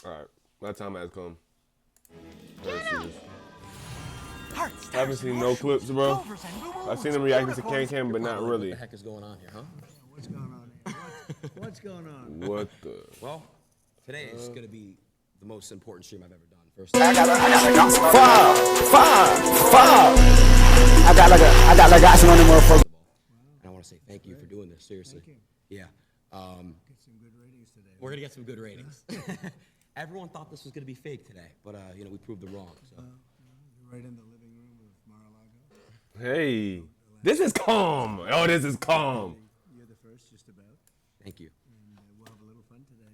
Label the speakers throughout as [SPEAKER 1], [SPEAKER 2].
[SPEAKER 1] All right, my time has come. Let's see this.
[SPEAKER 2] Hearts,
[SPEAKER 1] I haven't seen no clips, bro. I've seen him reacting to Can Can, but not
[SPEAKER 3] What
[SPEAKER 1] really.
[SPEAKER 3] the heck is going on here, huh?
[SPEAKER 2] What's going on here? What's going on?
[SPEAKER 1] What the?
[SPEAKER 3] Well, today is going to be the most important stream I've ever done. First,
[SPEAKER 4] I got like action on the motherfucker.
[SPEAKER 3] and I want to say thank you for doing this. Seriously.
[SPEAKER 2] Thank you.
[SPEAKER 3] Yeah.
[SPEAKER 2] Get some good ratings today.
[SPEAKER 3] We're gonna get some good ratings. Everyone thought this was gonna be fake today, but we proved them wrong. So.
[SPEAKER 2] You're right in the living room of Mar-a-Lago.
[SPEAKER 1] Hey, this is calm. Oh, this is calm.
[SPEAKER 2] You're the first, just about.
[SPEAKER 3] Thank you.
[SPEAKER 2] And we'll have a little fun today.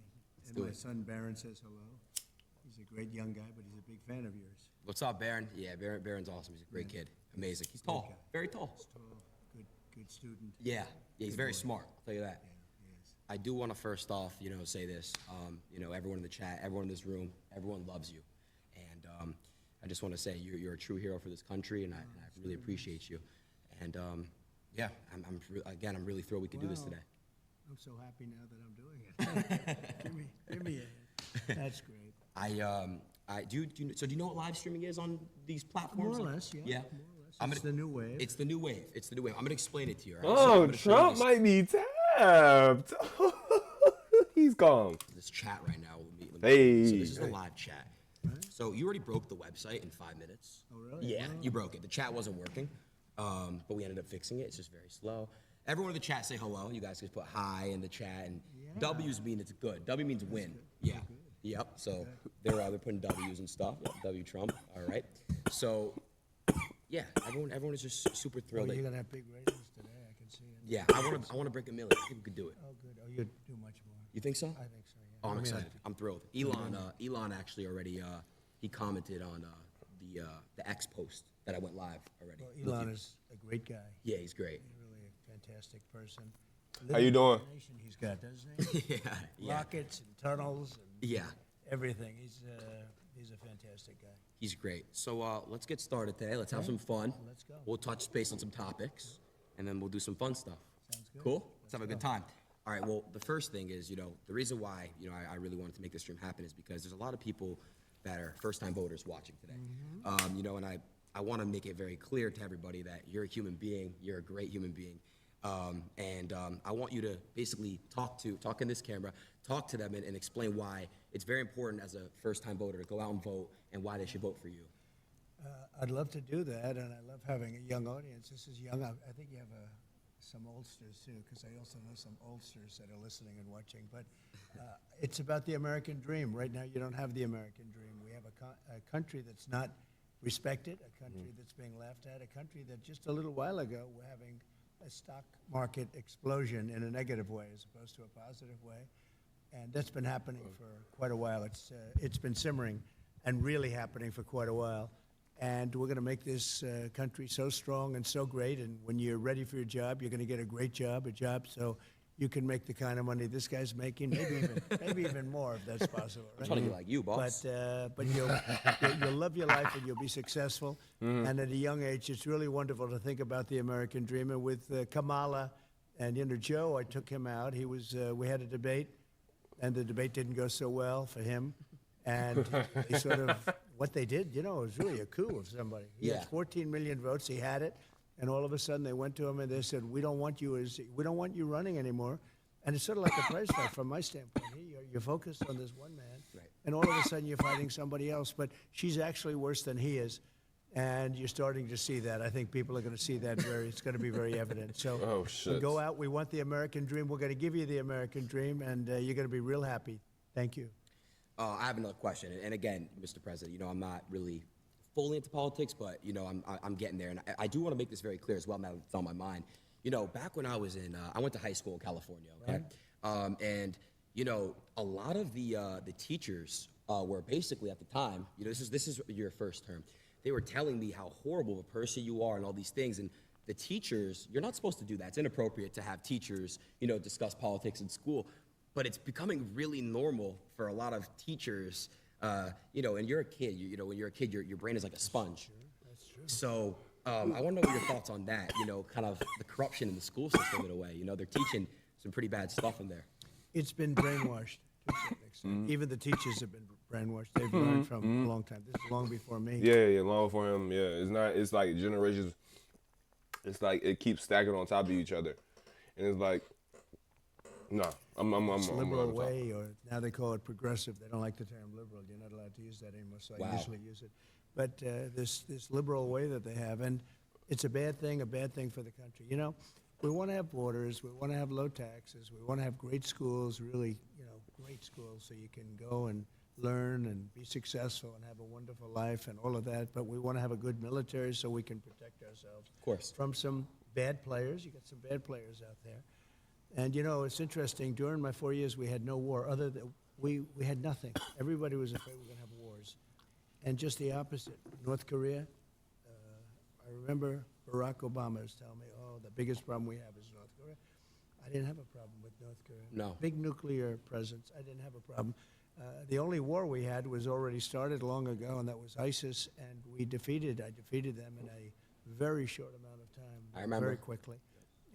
[SPEAKER 3] do
[SPEAKER 2] My
[SPEAKER 3] it.
[SPEAKER 2] son Baron says hello. He's a great young guy, but he's a big fan of yours.
[SPEAKER 3] What's up, Baron? Yeah, Baron's awesome. He's a great kid. Amazing. He's tall. Very tall.
[SPEAKER 2] He's tall, good student.
[SPEAKER 3] Yeah. He's very smart. I'll tell you that.
[SPEAKER 2] Yeah, he is.
[SPEAKER 3] I do want to first off, say this. Everyone in the chat, everyone in this room, everyone loves you, and I just want to say you're a true hero for this country, and I really appreciate you. And yeah, I'm really thrilled we could do this today.
[SPEAKER 2] I'm so happy now that I'm doing it. give me a. That's great.
[SPEAKER 3] Do you know what live streaming is on these platforms?
[SPEAKER 2] More or less, yeah.
[SPEAKER 3] Yeah.
[SPEAKER 2] More or less. It's the new wave.
[SPEAKER 3] It's the new wave. It's the new wave. I'm gonna explain it to you. All right?
[SPEAKER 1] Oh,
[SPEAKER 3] I'm gonna show you
[SPEAKER 1] Trump
[SPEAKER 3] this-
[SPEAKER 1] might be tapped. He's calm.
[SPEAKER 3] This chat right now. Let me
[SPEAKER 1] Hey.
[SPEAKER 3] So this is the live chat. So you already broke the website in 5 minutes.
[SPEAKER 2] Oh, really?
[SPEAKER 3] Yeah, you broke it. The chat wasn't working, but we ended up fixing it. It's just very slow. Everyone in the chat say hello. You guys can put hi in the chat, and W's mean it's good. W means win. Yeah. Yep. So they're putting W's and stuff. Yep, W Trump. All right. So yeah, everyone is just super
[SPEAKER 2] Oh,
[SPEAKER 3] thrilled.
[SPEAKER 2] you're gonna have big ratings today. I can see it.
[SPEAKER 3] Yeah, I want to break 1 million. I think we could do it.
[SPEAKER 2] Oh, good. Oh, you do much more.
[SPEAKER 3] You think so?
[SPEAKER 2] I think so. Yeah.
[SPEAKER 3] Oh, I'm excited. I'm thrilled. Elon actually already he commented on the X post that I went live already.
[SPEAKER 2] Well, Elon is a great guy.
[SPEAKER 3] Yeah, he's great.
[SPEAKER 2] He's really a fantastic person.
[SPEAKER 1] How you doing?
[SPEAKER 2] Imagination He's got, doesn't he?
[SPEAKER 3] Yeah.
[SPEAKER 2] Rockets and tunnels and
[SPEAKER 3] Yeah,
[SPEAKER 2] everything. He's a fantastic guy.
[SPEAKER 3] he's great. So let's get started today. Let's have some fun.
[SPEAKER 2] Let's go.
[SPEAKER 3] We'll touch base on some topics, and then we'll do some fun stuff.
[SPEAKER 2] Sounds good.
[SPEAKER 3] Cool? Let's have a good time. All right, well, the first thing is, the reason why, I really wanted to make this stream happen is because there's a lot of people that are first-time voters watching today. And I want to make it very clear to everybody that you're a human being, you're a great human being. I want you to basically talk in this camera, talk to them and explain why it's very important as a first-time voter to go out and vote and why they should vote for you.
[SPEAKER 2] I'd love to do that, and I love having a young audience. This is young. I think you have some oldsters, too, because I also know some oldsters that are listening and watching. But it's about the American dream. Right now, you don't have the American dream. We have a country that's not respected, a country that's being laughed at, a country that just a little while ago we're having a stock market explosion in a negative way as opposed to a positive way. And that's been happening for quite a while. It's been simmering and really happening for quite a while. And we're going to make this country so strong and so great. And when you're ready for your job, you're going to get a great job, so you can make the kind of money this guy's making, maybe even more if that's possible. Right?
[SPEAKER 3] I'm trying to get like you, boss.
[SPEAKER 2] But you'll love your life and you'll be successful. And at a young age, it's really wonderful to think about the American dream. And with Kamala and Joe, I took him out. We had a debate, and the debate didn't go so well for him. And he sort of, what they did, it was really a coup of somebody. He had 14 million votes. He had it. And all of a sudden, they went to him and they said, "We don't want you running anymore." And it's sort of like a prize fight from my standpoint. You're focused on this one man,
[SPEAKER 3] Right.
[SPEAKER 2] and all of a sudden you're fighting somebody else. But she's actually worse than he is, and you're starting to see that. I think people are going to see that it's going to be very evident. So
[SPEAKER 1] Oh,
[SPEAKER 2] we
[SPEAKER 1] shit.
[SPEAKER 2] go out. We want the American dream. We're going to give you the American dream, and you're going to be real happy. Thank you.
[SPEAKER 3] I have another question, and again, Mr. President, I'm not really fully into politics, but I'm getting there, and I do want to make this very clear as well. Now that it's on my mind. Back when I was I went to high school in California, okay, and a lot of the teachers were basically at the time, this is your first term, they were telling me how horrible of a person you are and all these things, and the teachers, you're not supposed to do that. It's inappropriate to have teachers, discuss politics in school. But it's becoming really normal for a lot of teachers, and you're a kid. When you're a kid, your brain is like a sponge.
[SPEAKER 2] That's true.
[SPEAKER 3] So I want to know what your thoughts on that. Kind of the corruption in the school system in a way. They're teaching some pretty bad stuff in there.
[SPEAKER 2] It's been brainwashed to a certain politics. Even the teachers have been brainwashed. They've learned from a long time. This is long before me.
[SPEAKER 1] Yeah, long for him. Yeah, it's not. It's like generations. It's like it keeps stacking on top of each other, and it's like, no,
[SPEAKER 2] It's
[SPEAKER 1] I'm
[SPEAKER 2] liberal
[SPEAKER 1] on top.
[SPEAKER 2] way, or now they call it progressive. They don't like the term liberal. You're not allowed to use that anymore, so I usually use it. But this liberal way that they have, and it's a bad thing for the country. You know, we want to have borders, we want to have low taxes, we want to have great schools, really, great schools, so you can go and learn and be successful and have a wonderful life and all of that. But we want to have a good military so we can protect ourselves from some bad players. You got some bad players out there. And it's interesting. During my 4 years, we had no war. Other than we had nothing. Everybody was afraid we were going to have wars, and just the opposite. North Korea. I remember Barack Obama was telling me, "Oh, the biggest problem we have is North Korea." I didn't have a problem with North Korea.
[SPEAKER 3] No.
[SPEAKER 2] Big nuclear presence. I didn't have a problem. The only war we had was already started long ago, and that was ISIS, and I defeated them in a very short amount of time.
[SPEAKER 3] I remember.
[SPEAKER 2] Very quickly.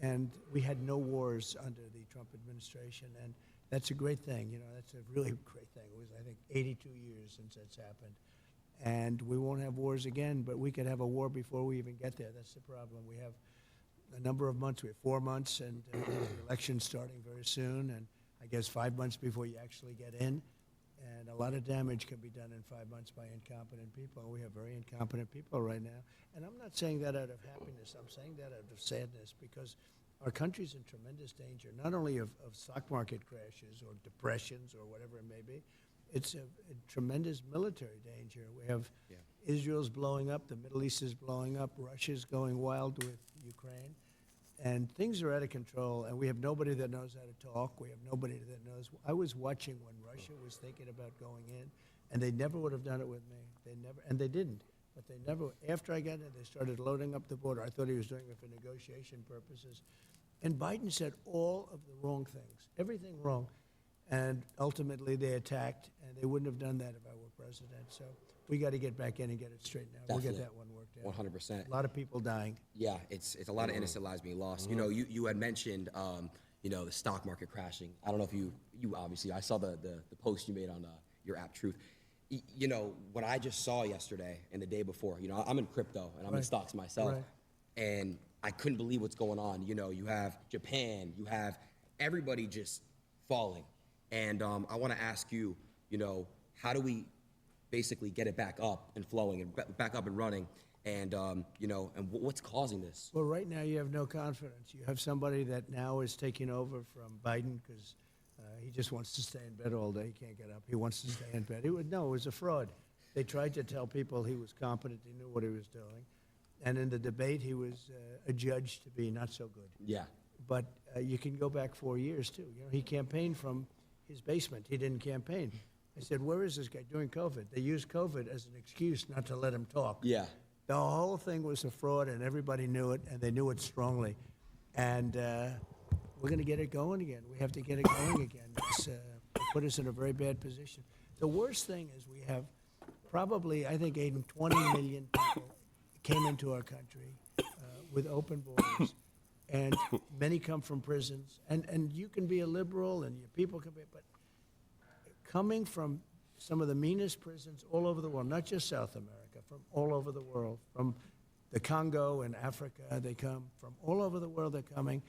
[SPEAKER 2] And we had no wars under the Trump administration, and that's a great thing. That's a really great thing. It was, I think, 82 years since that's happened. And we won't have wars again, but we could have a war before we even get there. That's the problem. We have a number of months. We have 4 months, and the election's starting very soon, and I guess 5 months before you actually get in. And a lot of damage can be done in 5 months by incompetent people. We have very incompetent people right now. And I'm not saying that out of happiness. I'm saying that out of sadness, because our country's in tremendous danger, not only of stock market crashes or depressions or whatever it may be. It's a tremendous military danger. We have Israel's blowing up, the Middle East is blowing up, Russia's going wild with Ukraine. And things are out of control, and we have nobody that knows how to talk. We have nobody that knows. I was watching when Russia was thinking about going in, and they never would have done it with me. They didn't. But they never, after I got in, they started loading up the border. I thought he was doing it for negotiation purposes. And Biden said all of the wrong things, everything wrong. And ultimately they attacked, and they wouldn't have done that if I were president. So we got to get back in and get it straightened out.
[SPEAKER 3] Definitely.
[SPEAKER 2] We'll get that one worked out.
[SPEAKER 3] 100%.
[SPEAKER 2] A lot of people dying.
[SPEAKER 3] Yeah, it's a lot of innocent lives being lost. You had mentioned, the stock market crashing. I don't know if you obviously, I saw the post you made on your app, Truth. What I just saw yesterday and the day before, I'm in crypto and I'm in stocks myself.
[SPEAKER 2] Right.
[SPEAKER 3] And I couldn't believe what's going on. You have Japan, you have everybody just falling. And I want to ask you, how do we basically get it back up and flowing and back up and running? And, and what's causing this?
[SPEAKER 2] Well, right now you have no confidence. You have somebody that now is taking over from Biden because he just wants to stay in bed all day. He can't get up. He wants to stay in bed. It was a fraud. They tried to tell people he was competent. He knew what he was doing. And in the debate, he was adjudged to be not so good.
[SPEAKER 3] Yeah.
[SPEAKER 2] But you can go back 4 years, too. He campaigned from his basement. He didn't campaign. I said, where is this guy doing COVID? They used COVID as an excuse not to let him talk.
[SPEAKER 3] Yeah.
[SPEAKER 2] The whole thing was a fraud, and everybody knew it, and they knew it strongly. And we're going to get it going again. We have to get it going again. It's put us in a very bad position. The worst thing is we have probably, I think, Adin, 20 million people came into our country with open borders, and many come from prisons. And you can be a liberal, and your people can be, but coming from some of the meanest prisons all over the world, not just South America, from all over the world, from the Congo and Africa, they come from all over the world. They're coming,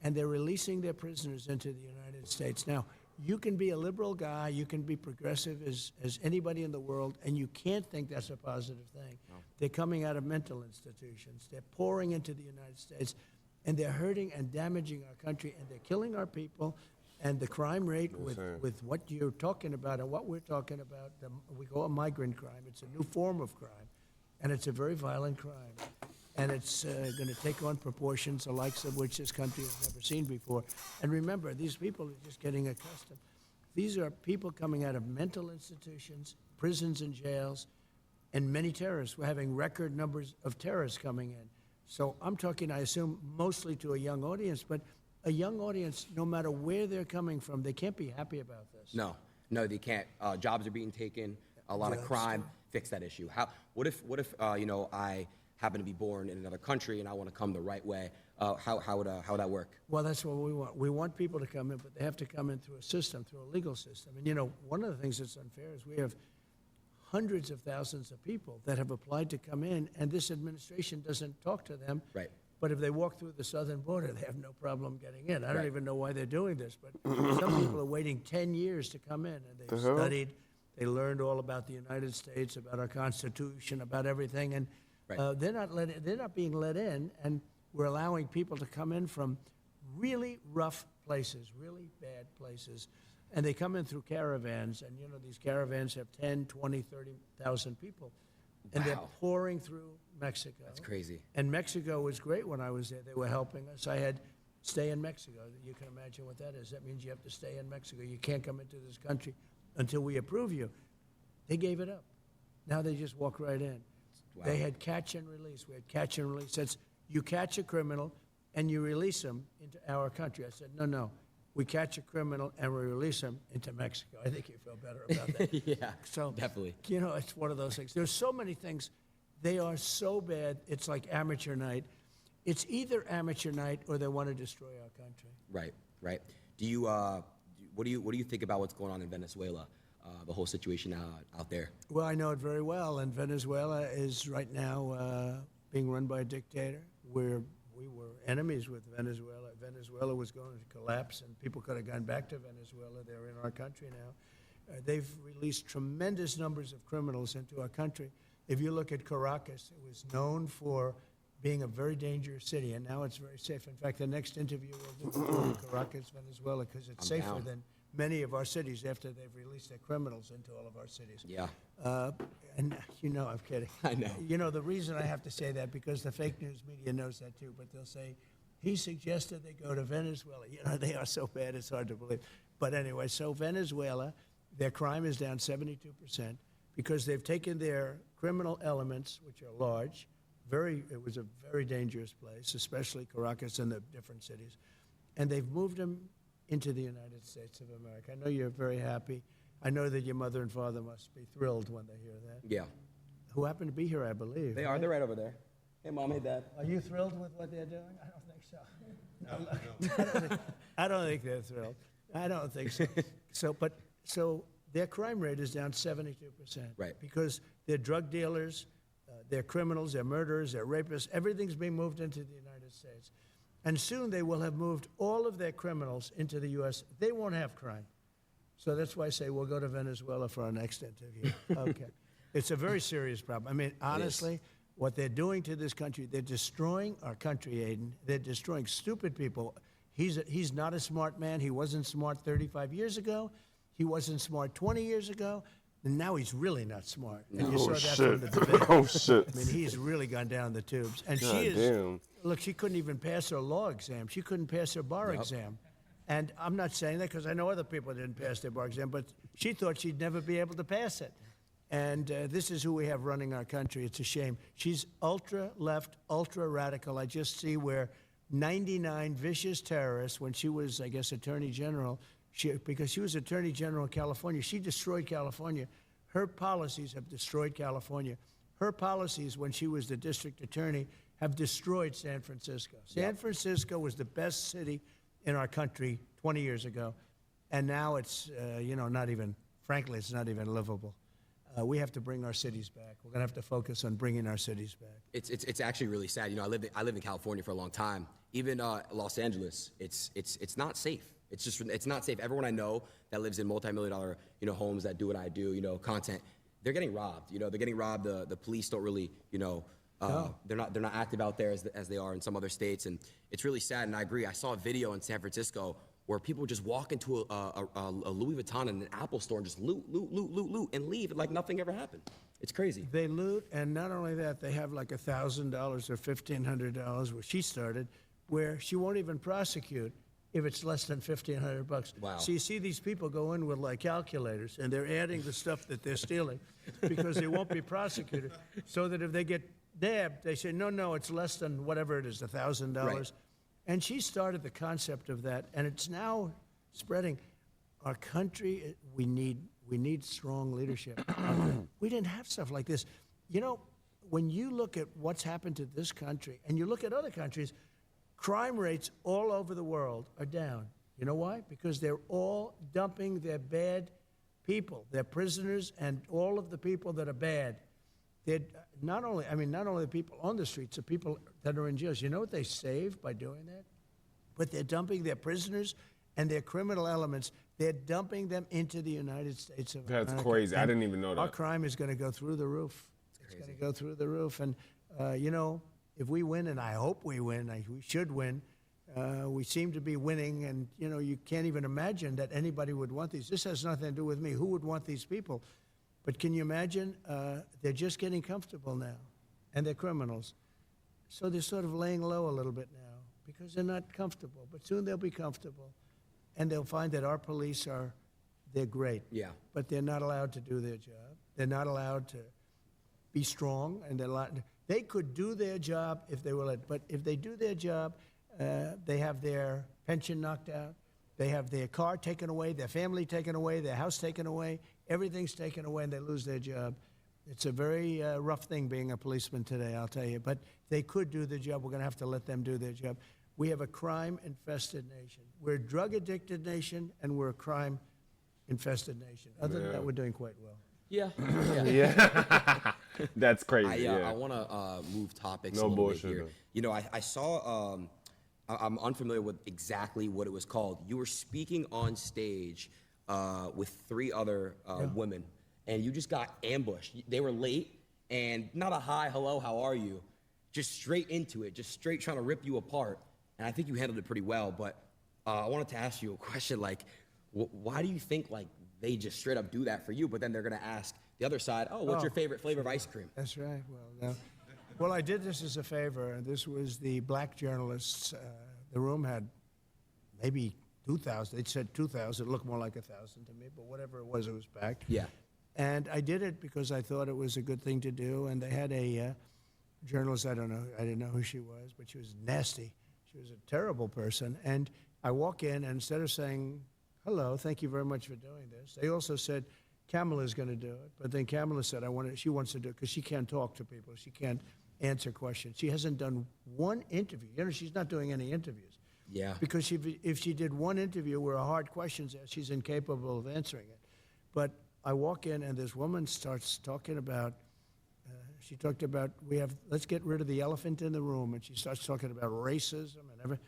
[SPEAKER 2] and they're releasing their prisoners into the United States. Now, you can be a liberal guy, you can be progressive as anybody in the world, and you can't think that's a positive thing. No. They're coming out of mental institutions. They're pouring into the United States, and they're hurting and damaging our country, and they're killing our people. And the crime rate with what you're talking about and what we're talking about, we call it migrant crime. It's a new form of crime, and it's a very violent crime. And it's going to take on proportions the likes of which this country has never seen before. And remember, these people are just getting accustomed. These are people coming out of mental institutions, prisons and jails, and many terrorists. We're having record numbers of terrorists coming in. So I'm talking, I assume, mostly to a young audience, but a young audience, no matter where they're coming from, they can't be happy about this.
[SPEAKER 3] No, they can't. Jobs are being taken. A lot of crime. Fix that issue. What if I happen to be born in another country and I want to come the right way? How would that work?
[SPEAKER 2] Well, that's what we want. We want people to come in, but they have to come in through a system, through a legal system. And, you know, one of the things that's unfair is we have hundreds of thousands of people that have applied to come in, and this administration doesn't talk to them.
[SPEAKER 3] Right.
[SPEAKER 2] But if they walk through the southern border, they have no problem getting in. I don't
[SPEAKER 3] Right.
[SPEAKER 2] even know why they're doing this, but some people are waiting 10 years to come in, and they've studied, they learned all about the United States, about our Constitution, about everything, and
[SPEAKER 3] Right.
[SPEAKER 2] they're not being let in, and we're allowing people to come in from really rough places, really bad places, and they come in through caravans, and, you know, these caravans have 10, 20, 30,000 people, and they're
[SPEAKER 3] Wow.
[SPEAKER 2] pouring through Mexico.
[SPEAKER 3] That's crazy.
[SPEAKER 2] And Mexico was great when I was there. They were helping us. I had stay in Mexico. You can imagine what that is. That means you have to stay in Mexico. You can't come into this country until we approve you. They gave it up. Now they just walk right in.
[SPEAKER 3] Wow.
[SPEAKER 2] They had catch and release. We had catch and release. That's you catch a criminal and you release him into our country. I said, no. We catch a criminal and we release him into Mexico. I think you feel better about that.
[SPEAKER 3] Yeah,
[SPEAKER 2] So,
[SPEAKER 3] definitely.
[SPEAKER 2] You know, it's one of those things. There's so many things. They are so bad. It's like amateur night. It's either amateur night or they want to destroy our country.
[SPEAKER 3] Right, right. Do you what do you think about what's going on in Venezuela? The whole situation out there.
[SPEAKER 2] Well, I know it very well. And Venezuela is right now being run by a dictator. We were enemies with Venezuela. Venezuela was going to collapse, and people could have gone back to Venezuela. They're in our country now. They've released tremendous numbers of criminals into our country. If you look at Caracas, it was known for being a very dangerous city, and now it's very safe. In fact, the next interview will be in Caracas, Venezuela, because it's
[SPEAKER 3] I'm
[SPEAKER 2] safer
[SPEAKER 3] down.
[SPEAKER 2] than many of our cities after they've released their criminals into all of our cities.
[SPEAKER 3] Yeah.
[SPEAKER 2] And you know, I'm kidding.
[SPEAKER 3] I know.
[SPEAKER 2] You know, the reason I have to say that, because the fake news media knows that too, but they'll say, he suggested they go to Venezuela. You know, they are so bad, it's hard to believe. But anyway, so Venezuela, their crime is down 72% because they've taken their criminal elements, which are large, it was a very dangerous place, especially Caracas and the different cities, and they've moved them into the United States of America. I know you're very happy. I know that your mother and father must be thrilled when they hear that.
[SPEAKER 3] Yeah.
[SPEAKER 2] Who happen to be here, I believe.
[SPEAKER 3] They are. They're right over there. Hey, Mom. Hey, Dad.
[SPEAKER 2] Are you thrilled with what they're doing? I don't think so. I don't think they're thrilled. I don't think so. So their crime rate is down 72%.
[SPEAKER 3] Right.
[SPEAKER 2] Because they're drug dealers, they're criminals, they're murderers, they're rapists. Everything's being moved into the United States. And soon they will have moved all of their criminals into the U.S. They won't have crime. So that's why I say we'll go to Venezuela for our next interview. Okay. It's a very serious problem. I mean, honestly, what they're doing to this country, they're destroying our country, Adin. They're destroying stupid people. He's not a smart man. He wasn't smart 35 years ago. He wasn't smart 20 years ago. And now he's really not smart. And you saw that from the debate.
[SPEAKER 1] Oh, shit.
[SPEAKER 2] I mean, he's really gone down the tubes. And
[SPEAKER 1] God
[SPEAKER 2] she is,
[SPEAKER 1] damn.
[SPEAKER 2] look, she couldn't even pass her law exam. She couldn't pass her bar exam. And I'm not saying that because I know other people didn't pass their bar exam, but she thought she'd never be able to pass it. And this is who we have running our country. It's a shame. She's ultra-left, ultra-radical. I just see where 99 vicious terrorists, when she was, I guess, Attorney General, because she was Attorney General in California, she destroyed California. Her policies have destroyed California. Her policies, when she was the district attorney, have destroyed San Francisco. San Francisco was the best city in our country 20 years ago, and now it's, you know, not even, frankly, it's not even livable. We have to bring our cities back. We're going to have to focus on bringing our cities back.
[SPEAKER 3] It's actually really sad. You know, I lived in California for a long time. Even Los Angeles, it's not safe. It's not safe. Everyone I know that lives in multi-million-dollar, you know, homes that do what I do, you know, content, they're getting robbed. You know, they're getting robbed. The police don't really, you know, they're not active out there as they are in some other states, and it's really sad. And I agree. I saw a video in San Francisco where people just walk into a Louis Vuitton and an Apple store and just loot, and leave like nothing ever happened. It's crazy.
[SPEAKER 2] They loot, and not only that, they have like $1,000 or $1,500, where she started, where she won't even prosecute if it's less than $1,500.
[SPEAKER 3] Wow.
[SPEAKER 2] So you see these people go in with like calculators, and they're adding the stuff that they're stealing because they won't be prosecuted. So that if they get nabbed, they say, no, it's less than whatever it is, $1,000.
[SPEAKER 3] Right.
[SPEAKER 2] And she started the concept of that, and it's now spreading. Our country, we need strong leadership. We didn't have stuff like this. You know, when you look at what's happened to this country, and you look at other countries, Crime rates all over the world are down. You know why? Because they're all dumping their bad people, their prisoners, and all of the people that are bad. They're not only the people on the streets, the people that are in jails. You know what they save by doing that? But they're dumping their prisoners and their criminal elements. They're dumping them into the United States of America.
[SPEAKER 1] That's crazy. I didn't even know that.
[SPEAKER 2] Our crime is going to go through the roof. It's going to go through the roof. And, you know, if we win, and I hope we win, we should win, we seem to be winning. And, you know, you can't even imagine that anybody would want these. This has nothing to do with me. Who would want these people? But can you imagine? They're just getting comfortable now, and they're criminals. So they're sort of laying low a little bit now because they're not comfortable. But soon they'll be comfortable, and they'll find that our police they're great.
[SPEAKER 3] Yeah.
[SPEAKER 2] But they're not allowed to do their job. They're not allowed to be strong, and they could do their job if they were let. But if they do their job, they have their pension knocked out. They have their car taken away, their family taken away, their house taken away. Everything's taken away, and they lose their job. It's a very rough thing being a policeman today, I'll tell you. But they could do the job. We're going to have to let them do their job. We have a crime-infested nation. We're a drug-addicted nation, and we're a crime-infested nation. Other than that, we're doing quite well.
[SPEAKER 3] Yeah.
[SPEAKER 1] Yeah. That's crazy.
[SPEAKER 3] I want to move topics
[SPEAKER 1] No
[SPEAKER 3] a little
[SPEAKER 1] bullshit,
[SPEAKER 3] bit here.
[SPEAKER 1] though.
[SPEAKER 3] You know, I saw, I'm unfamiliar with exactly what it was called. You were speaking on stage with 3 other women, and you just got ambushed. They were late, and not a hi, hello, how are you? Just straight into it, just straight trying to rip you apart. And I think you handled it pretty well, but I wanted to ask you a question, like, why do you think, like, they just straight up do that for you, but then they're going to ask the other side, oh, what's your favorite flavor of ice cream?
[SPEAKER 2] That's right. Well, I did this as a favor. This was the black journalists. The room had maybe 2,000. They said 2,000. It looked more like 1,000 to me, but whatever it was packed.
[SPEAKER 3] Yeah.
[SPEAKER 2] And I did it because I thought it was a good thing to do. And they had a journalist, I didn't know who she was, but she was nasty. She was a terrible person. And I walk in, and instead of saying, hello, thank you very much for doing this, they also said, Kamala's going to do it. But then Kamala said, she wants to do it because she can't talk to people. She can't answer questions. She hasn't done one interview. You know, she's not doing any interviews.
[SPEAKER 3] Yeah.
[SPEAKER 2] Because if she did one interview where a hard question's asked, she's incapable of answering it. But I walk in, and this woman starts talking about, she talked about, let's get rid of the elephant in the room, and she starts talking about racism and everything.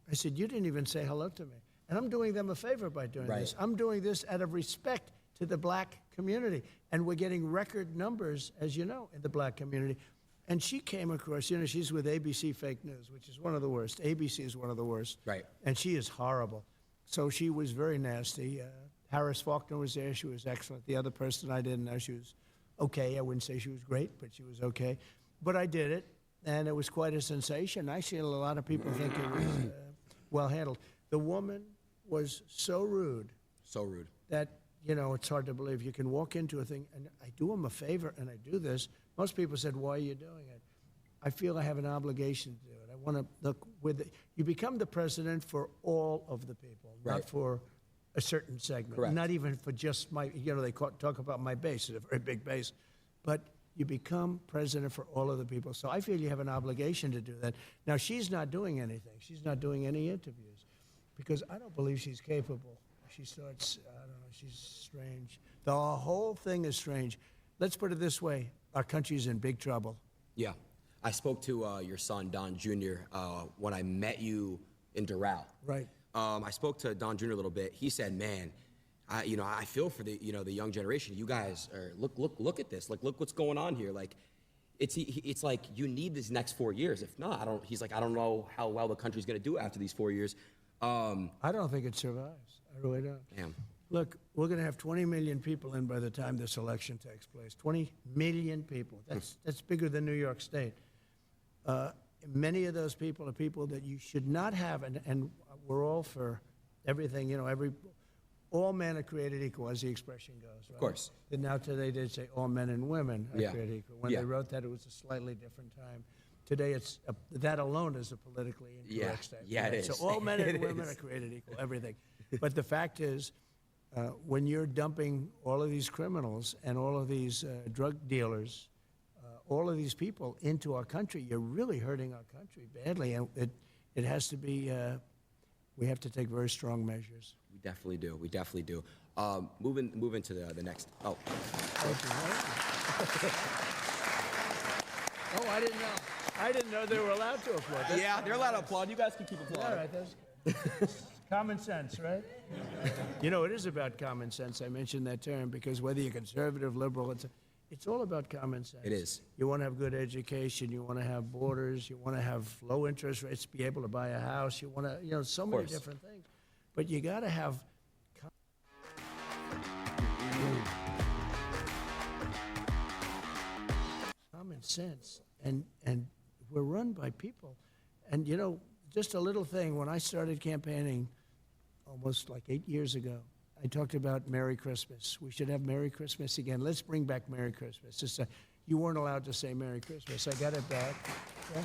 [SPEAKER 2] I said, you didn't even say hello to me. And I'm doing them a favor by doing this. I'm doing this out of respect to the black community. And we're getting record numbers, as you know, in the black community. And she came across, you know, she's with ABC Fake News, which is one of the worst. ABC is one of the worst.
[SPEAKER 3] Right.
[SPEAKER 2] And she is horrible. So she was very nasty. Harris Faulkner was there. She was excellent. The other person I didn't know, she was okay. I wouldn't say she was great, but she was okay. But I did it, and it was quite a sensation. Actually, a lot of people think it was well handled. The woman was so rude.
[SPEAKER 3] So rude.
[SPEAKER 2] That, you know, it's hard to believe. You can walk into a thing, and I do them a favor, and I do this. Most people said, why are you doing it? I feel I have an obligation to do it. I want to look you become the president for all of the people, not for a certain segment.
[SPEAKER 3] Correct.
[SPEAKER 2] Not even for just my, you know, they talk about my base. It's a very big base. But you become president for all of the people. So I feel you have an obligation to do that. Now, she's not doing anything. She's not doing any interviews because I don't believe she's capable. She starts, I don't know, she's strange. The whole thing is strange. Let's put it this way. Our country's in big trouble.
[SPEAKER 3] Yeah. I spoke to your son, Don Jr., when I met you in Doral.
[SPEAKER 2] Right.
[SPEAKER 3] I spoke to Don Jr. a little bit. He said, man, I feel for the young generation. You guys are, look at this. Like, look what's going on here. Like, it's like you need these next 4 years. If not, I don't know how well the country's going to do after these 4 years.
[SPEAKER 2] I don't think it survives. I really don't.
[SPEAKER 3] Damn.
[SPEAKER 2] Look, we're going to have 20 million people in by the time this election takes place. 20 million people. That's bigger than New York State. Many of those people are people that you should not have, and we're all for everything. You know, all men are created equal, as the expression goes. Right?
[SPEAKER 3] Of course.
[SPEAKER 2] And now today they say all men and women are created equal. When they wrote that, it was a slightly different time. Today, that alone is a politically incorrect statement.
[SPEAKER 3] Yeah, it is.
[SPEAKER 2] So all men and women are created equal, everything. But the fact is, when you're dumping all of these criminals and all of these drug dealers, all of these people into our country, you're really hurting our country badly. And it has to be, we have to take very strong measures.
[SPEAKER 3] We definitely do. We definitely do. Moving to the next. Oh,
[SPEAKER 2] Oh, I didn't know. I didn't know they were allowed to applaud. That's
[SPEAKER 3] yeah, they're allowed to applaud. You guys can keep
[SPEAKER 2] all
[SPEAKER 3] applauding.
[SPEAKER 2] right. That's common sense, right? You know, it is about common sense. I mentioned that term because whether you're conservative, liberal, it's all about common sense.
[SPEAKER 3] It is.
[SPEAKER 2] You want to have good education. You want to have borders. You want to have low interest rates, be able to buy a house. You want to, you know, so many
[SPEAKER 3] course.
[SPEAKER 2] different things. But you got to have common sense. And we're run by people. And, you know, just a little thing. When I started campaigning almost like 8 years ago, I talked about Merry Christmas. We should have Merry Christmas again. Let's bring back Merry Christmas. Just, you weren't allowed to say Merry Christmas. I got it back. Yeah.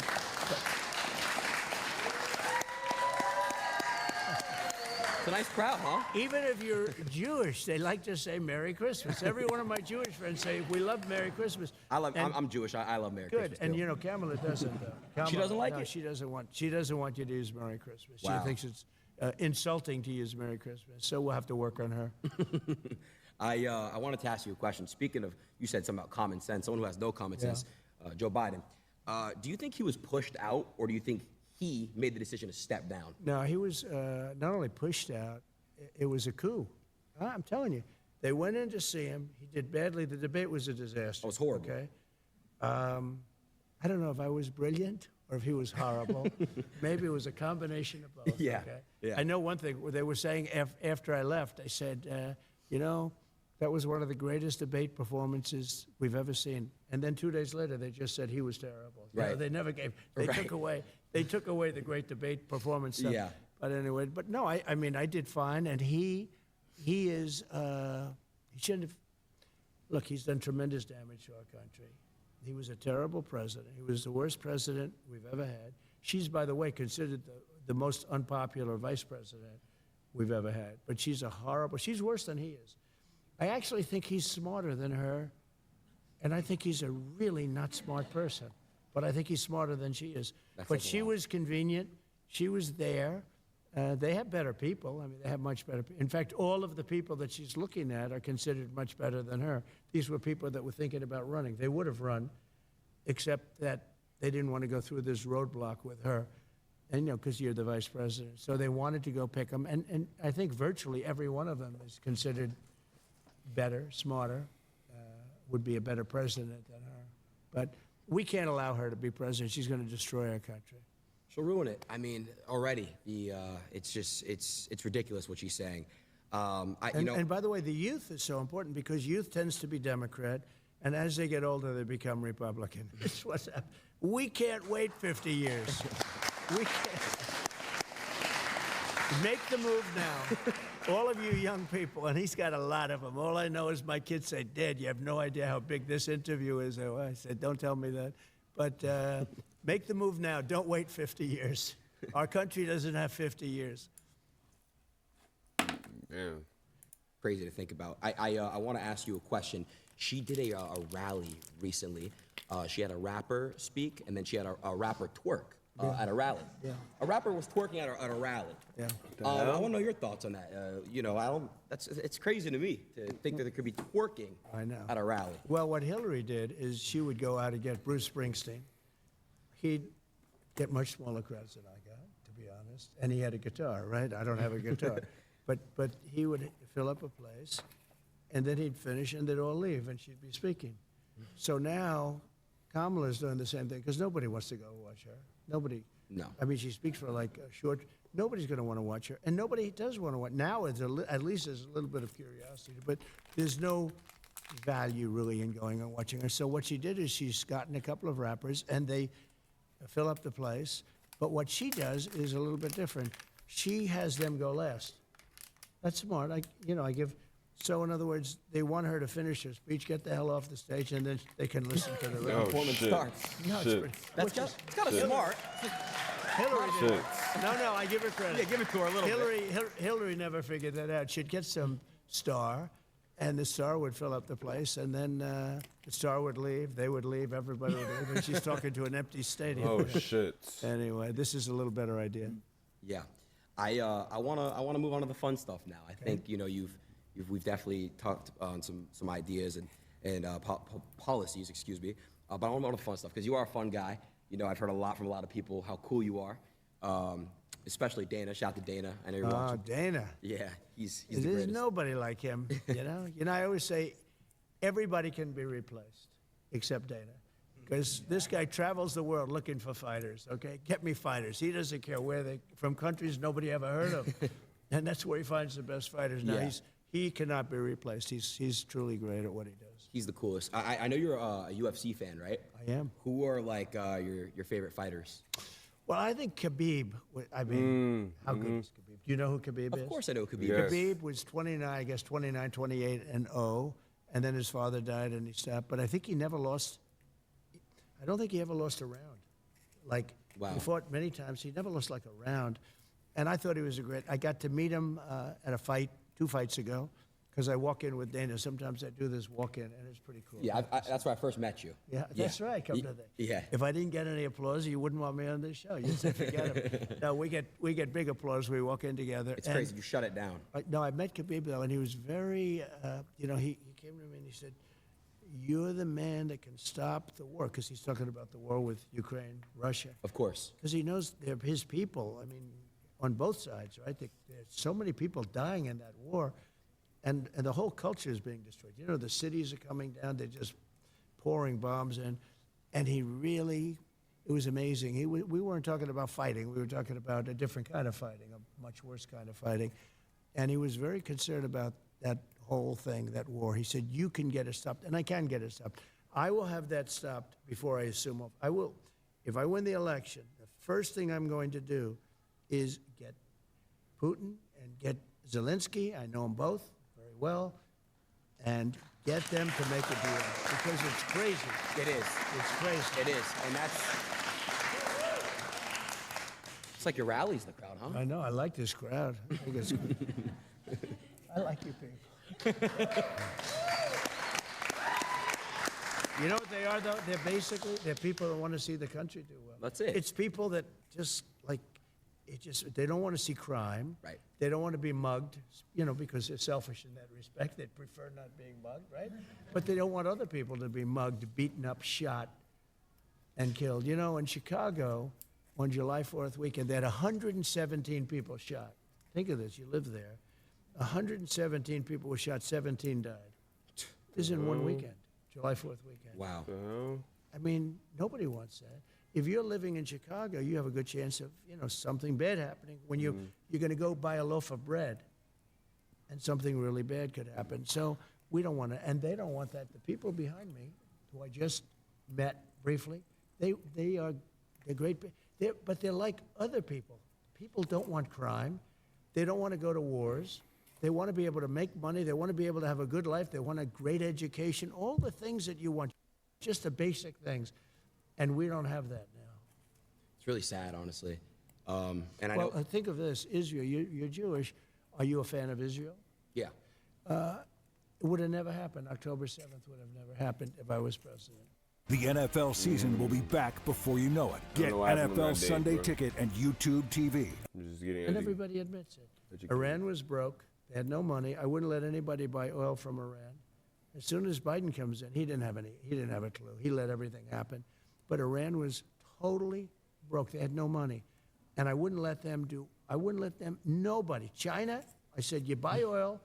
[SPEAKER 3] It's a nice crowd, huh?
[SPEAKER 2] Even if you're Jewish, they like to say Merry Christmas. Every one of my Jewish friends say, we love Merry Christmas.
[SPEAKER 3] I'm Jewish. I love Merry
[SPEAKER 2] Good,
[SPEAKER 3] Christmas.
[SPEAKER 2] and
[SPEAKER 3] too.
[SPEAKER 2] you know, Kamala doesn't, though. Kamala,
[SPEAKER 3] She doesn't like
[SPEAKER 2] no,
[SPEAKER 3] it?
[SPEAKER 2] She doesn't want you to use Merry Christmas.
[SPEAKER 3] Wow.
[SPEAKER 2] She thinks it's insulting to use Merry Christmas, so we'll have to work on her.
[SPEAKER 3] I wanted to ask you a question. Speaking of, you said something about common sense. Someone who has no common sense, Joe Biden. Do you think he was pushed out, or do you think he made the decision to step down?
[SPEAKER 2] No, he was not only pushed out, it was a coup. I'm telling you. They went in to see him. He did badly. The debate was a disaster.
[SPEAKER 3] It was horrible.
[SPEAKER 2] Okay. I don't know if I was brilliant or if he was horrible. Maybe it was a combination of both.
[SPEAKER 3] Yeah,
[SPEAKER 2] Okay?
[SPEAKER 3] yeah.
[SPEAKER 2] I know one thing. They were saying after I left, they said, you know, that was one of the greatest debate performances we've ever seen. And then 2 days later, they just said he was terrible. You know,
[SPEAKER 3] Right.
[SPEAKER 2] they never gave. They
[SPEAKER 3] Right.
[SPEAKER 2] took away the great debate performance stuff.
[SPEAKER 3] Yeah.
[SPEAKER 2] But anyway, but no, I mean, I did fine, and he is, he shouldn't have, look, he's done tremendous damage to our country. He was a terrible president. He was the worst president we've ever had. She's, by the way, considered the most unpopular vice president we've ever had. But she's she's worse than he is. I actually think he's smarter than her, and I think he's a really not smart person. But I think he's smarter than she is.
[SPEAKER 3] That
[SPEAKER 2] But
[SPEAKER 3] says a
[SPEAKER 2] she
[SPEAKER 3] lot.
[SPEAKER 2] was convenient. She was there. They have better people. I mean, they have much better. In fact, all of the people that she's looking at are considered much better than her. These were people that were thinking about running. They would have run, except that they didn't want to go through this roadblock with her, and you know, because you're the vice president. So they wanted to go pick them, and I think virtually every one of them is considered better, smarter, would be a better president than her. But we can't allow her to be president. She's going to destroy our country.
[SPEAKER 3] She'll ruin it. I mean, already it's just it's ridiculous what she's saying.
[SPEAKER 2] And by the way, the youth is so important because youth tends to be Democrat, and as they get older, they become Republican. That's what's happening. We can't wait 50 years. We can't. Make the move now. All of you young people, and he's got a lot of them. All I know is my kids say, Dad, you have no idea how big this interview is. I said, don't tell me that. But make the move now. Don't wait 50 years. Our country doesn't have 50 years.
[SPEAKER 1] Damn.
[SPEAKER 3] Crazy to think about. I want to ask you a question. She did a rally recently. She had a rapper speak, and then she had a rapper twerk at a rally.
[SPEAKER 2] Yeah.
[SPEAKER 3] A rapper was twerking at a rally.
[SPEAKER 2] Yeah.
[SPEAKER 3] I want to know your thoughts on that. You know, it's crazy to me to think that there could be twerking
[SPEAKER 2] I know.
[SPEAKER 3] at a rally.
[SPEAKER 2] Well, what Hillary did is she would go out and get Bruce Springsteen. He'd get much smaller crowds than I got, to be honest. And he had a guitar, right? I don't have a guitar. But he would fill up a place, and then he'd finish, and they'd all leave, and she'd be speaking. So now Kamala's doing the same thing, because nobody wants to go watch her. Nobody.
[SPEAKER 3] No.
[SPEAKER 2] I mean, she speaks for like a short. Nobody's going to want to watch her, and nobody does want to watch. Now, at least there's a little bit of curiosity, but there's no value really in going and watching her. So what she did is she's gotten a couple of rappers, and they fill up the place. But what she does is a little bit different. She has them go last. That's smart. I give. So in other words, they want her to finish her speech, get the hell off the stage, and then they can listen to the rest.
[SPEAKER 3] Performance
[SPEAKER 1] shit.
[SPEAKER 3] starts.
[SPEAKER 2] No,
[SPEAKER 1] Shit.
[SPEAKER 3] It's kind of smart.
[SPEAKER 2] Hillary did.
[SPEAKER 1] Shit.
[SPEAKER 2] No, I give her credit.
[SPEAKER 3] Yeah, give it to her a little bit.
[SPEAKER 2] Hillary never figured that out. She'd get some star, And the star would fill up the place, and then the star would leave, they would leave, everybody would leave, and she's talking to an empty stadium.
[SPEAKER 1] Oh shit.
[SPEAKER 2] Anyway, this is a little better idea.
[SPEAKER 3] Yeah, I wanna move on to the fun stuff now. I think we've definitely talked on some ideas and policies, excuse me. But I want to move on to the fun stuff because you are a fun guy. You know, I've heard a lot from a lot of people how cool you are, especially Dana. Shout out to Dana. I know you're watching.
[SPEAKER 2] Dana.
[SPEAKER 3] Yeah, he's the
[SPEAKER 2] There's
[SPEAKER 3] greatest.
[SPEAKER 2] nobody like him, you know? I always say everybody can be replaced except Dana. Because this guy travels the world looking for fighters, okay? Get me fighters. He doesn't care where they, from countries nobody ever heard of. And that's where he finds the best fighters. Now,
[SPEAKER 3] Yeah.
[SPEAKER 2] he cannot be replaced. He's truly great at what he does.
[SPEAKER 3] He's the coolest. I know you're a UFC fan, right?
[SPEAKER 2] I am.
[SPEAKER 3] Who are like your favorite fighters?
[SPEAKER 2] Well, I think Khabib, how good is Khabib? Do you know who Khabib is?
[SPEAKER 3] Of course I know Khabib.
[SPEAKER 1] Yes.
[SPEAKER 2] Khabib was 29, 28 and 0, and then his father died and he stopped. But I think he never lost. I don't think he ever lost a round. Like,
[SPEAKER 3] Wow.
[SPEAKER 2] he fought many times. He never lost like a round. And I thought he was a great. I got to meet him at a fight 2 fights ago because I walk in with Dana. Sometimes I do this walk in, and it's pretty cool.
[SPEAKER 3] Yeah, that's where I first met you.
[SPEAKER 2] Yeah, that's right. Come to that.
[SPEAKER 3] Yeah.
[SPEAKER 2] If I didn't get any applause, you wouldn't want me on this show. You'd say, forget him. No, we get big applause. We walk in together.
[SPEAKER 3] It's crazy. You shut it down.
[SPEAKER 2] No, I met Khabib though, and he was very, he came to me and he said, "You're the man that can stop the war," because he's talking about the war with Ukraine, Russia.
[SPEAKER 3] Of course.
[SPEAKER 2] Because he knows they're his people. I mean, on both sides, right? There's so many people dying in that war, and the whole culture is being destroyed. You know, the cities are coming down. They're just pouring bombs in, and he really, it was amazing. We weren't talking about fighting. We were talking about a different kind of fighting, a much worse kind of fighting, and he was very concerned about that whole thing, that war. He said, "You can get it stopped, and I can get it stopped. I will have that stopped before I assume off. I will, if I win the election, the first thing I'm going to do is get Putin and get Zelensky. I know them both very well, and get them to make a deal because it's crazy.
[SPEAKER 3] It is.
[SPEAKER 2] It's crazy.
[SPEAKER 3] It is. And that's. It's like your rallies in the crowd, huh?
[SPEAKER 2] I know. I like this crowd. I think it's I like you people. You know what they are, though? They're people that want to see the country do well.
[SPEAKER 3] That's it.
[SPEAKER 2] It's people that just, they don't want to see crime.
[SPEAKER 3] Right.
[SPEAKER 2] They don't want to be mugged, because they're selfish in that respect. They prefer not being mugged, right? But they don't want other people to be mugged, beaten up, shot, and killed. In Chicago, on July 4th weekend, they had 117 people shot. Think of this. You live there. 117 people were shot, 17 died. This is in one weekend, July 4th weekend.
[SPEAKER 3] Wow.
[SPEAKER 2] I mean, nobody wants that. If you're living in Chicago, you have a good chance of, something bad happening. When you're going to go buy a loaf of bread, and something really bad could happen. So we don't want to, and they don't want that. The people behind me, who I just met briefly, they're great, but they're like other people. People don't want crime. They don't want to go to wars. They want to be able to make money. They want to be able to have a good life. They want a great education, all the things that you want, just the basic things. And we don't have that now.
[SPEAKER 3] It's really sad, honestly. And I
[SPEAKER 2] Well,
[SPEAKER 3] know.
[SPEAKER 2] think of this, Israel, you're Jewish. Are you a fan of Israel?
[SPEAKER 3] Yeah.
[SPEAKER 2] It would have never happened. October 7th would have never happened if I was president.
[SPEAKER 5] The NFL season will be back before you know it. Get
[SPEAKER 1] know what happened on
[SPEAKER 5] NFL
[SPEAKER 1] that day,
[SPEAKER 5] Sunday
[SPEAKER 1] bro.
[SPEAKER 5] Ticket and YouTube TV.
[SPEAKER 1] I'm just getting
[SPEAKER 2] And everybody admits it.
[SPEAKER 1] Educated.
[SPEAKER 2] Iran was broke. They had no money. I wouldn't let anybody buy oil from Iran. As soon as Biden comes in, he didn't have a clue. He let everything happen. But Iran was totally broke. They had no money. And I wouldn't let them nobody. China, I said, you buy oil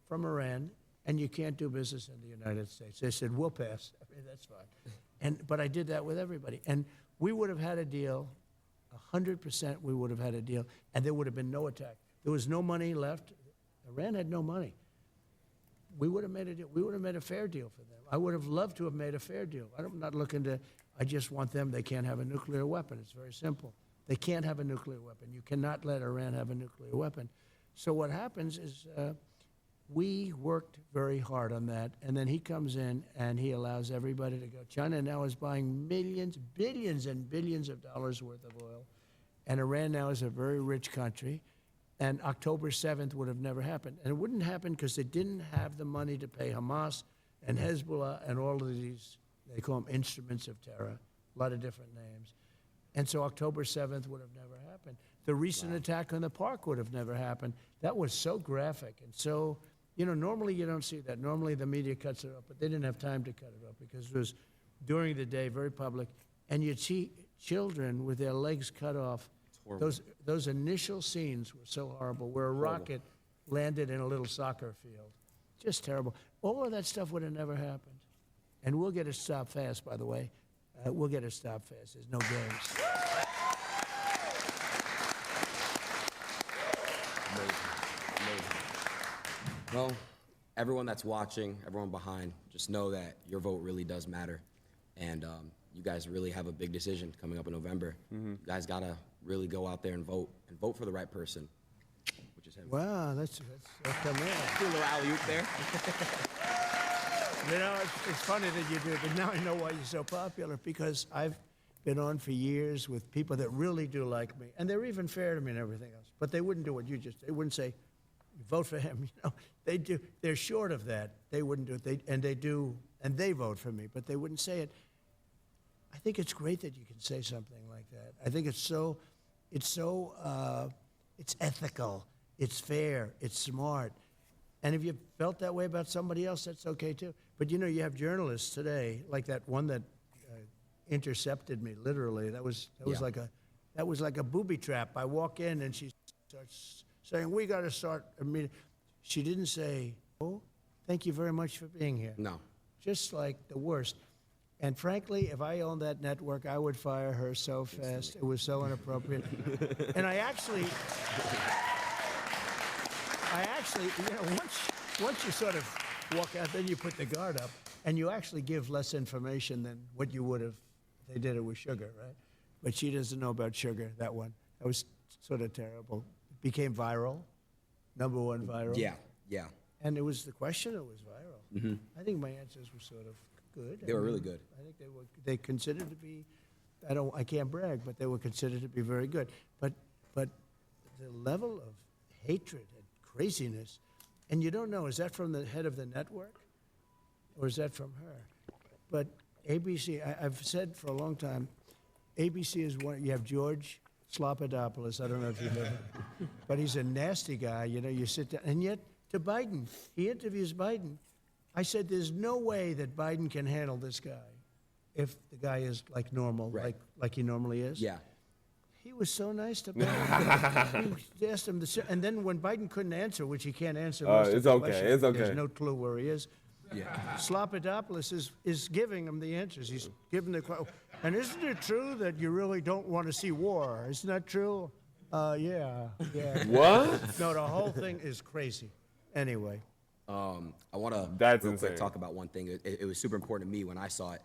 [SPEAKER 2] from Iran and you can't do business in the United States. They said, we'll pass. I mean, that's fine. But I did that with everybody. And we would have had a deal, 100% we would have had a deal, and there would have been no attack. There was no money left. Iran had no money. We would have made a deal. We would have made a fair deal for them. I would have loved to have made a fair deal. I'm not looking to, I just want them, they can't have a nuclear weapon. It's very simple. They can't have a nuclear weapon. You cannot let Iran have a nuclear weapon. So what happens is we worked very hard on that, and then he comes in and he allows everybody to go. China now is buying millions, billions and billions of dollars worth of oil, and Iran now is a very rich country. and October 7th would have never happened. And it wouldn't happen because they didn't have the money to pay Hamas and Hezbollah and all of these, they call them instruments of terror, a lot of different names. And so October 7th would have never happened. The recent attack on the park would have never happened. That was so graphic and so, you know, normally you don't see that. Normally the media cuts it off, but they didn't have time to cut it off because it was during the day, very public. And you'd see children with their legs cut off. Those initial scenes were so horrible, where a rocket landed in a little soccer field. Just terrible. All of that stuff would have never happened. And we'll get it stopped fast, by the way. We'll get it stopped fast. There's no games.
[SPEAKER 3] Well, everyone that's watching, everyone behind, just know that your vote really does matter. And you guys really have a big decision coming up in November. You guys got to really go out there and vote for the right person, which is him.
[SPEAKER 2] Wow, that's come in.
[SPEAKER 3] Do a little alley-oop there.
[SPEAKER 2] You know, it's funny that you do, but now I know why you're so popular, because I've been on for years with people that really do like me, and they're even fair to me and everything else, but they wouldn't do what you just, they wouldn't say, vote for him, you know. They do, they're short of that. They wouldn't do it, and they vote for me, but they wouldn't say it. I think it's great that you can say something like that. I think it's ethical, it's fair, it's smart. And if you felt that way about somebody else, that's okay too. But you know, you have journalists today, like that one that intercepted me, literally. That was like a booby trap. I walk in and she starts saying, "We got to start a meeting." She didn't say, "Oh, thank you very much for being here."
[SPEAKER 3] No.
[SPEAKER 2] Just like the worst. And frankly, if I owned that network, I would fire her so fast. It was so inappropriate. And I actually, you know, once you sort of walk out, then you put the guard up, and you actually give less information than what you would have if they did it with sugar, right? But she doesn't know about sugar, that one. That was sort of terrible. It became viral, #1 viral.
[SPEAKER 3] Yeah, yeah.
[SPEAKER 2] And it was the question, it was viral. I think my answers were sort of good.
[SPEAKER 3] They were really good.
[SPEAKER 2] I think they considered to be, I can't brag, but they were considered to be very good. But the level of hatred and craziness, and you don't know, is that from the head of the network or is that from her? But ABC, I've said for a long time, ABC is one, you have George Slopadopoulos, I don't know if you know him, but he's a nasty guy, you know, you sit down, and yet to Biden, he interviews Biden. I said, there's no way that Biden can handle this guy if the guy is like normal,
[SPEAKER 3] Right.
[SPEAKER 2] like he normally is.
[SPEAKER 3] Yeah.
[SPEAKER 2] He was so nice to Biden. He asked him to, and then when Biden couldn't answer, which he can't answer, most of
[SPEAKER 1] it's
[SPEAKER 2] the
[SPEAKER 1] okay,
[SPEAKER 2] questions,
[SPEAKER 1] it's okay.
[SPEAKER 2] There's no clue where he is.
[SPEAKER 3] Yeah.
[SPEAKER 2] Slopadopoulos is giving him the answers. He's giving the question. And isn't it true that you really don't want to see war? Isn't that true? Yeah.
[SPEAKER 1] What?
[SPEAKER 2] No, the whole thing is crazy. Anyway.
[SPEAKER 3] I want to
[SPEAKER 1] That's
[SPEAKER 3] real quick
[SPEAKER 1] insane.
[SPEAKER 3] talk about one thing. It was super important to me when I saw it.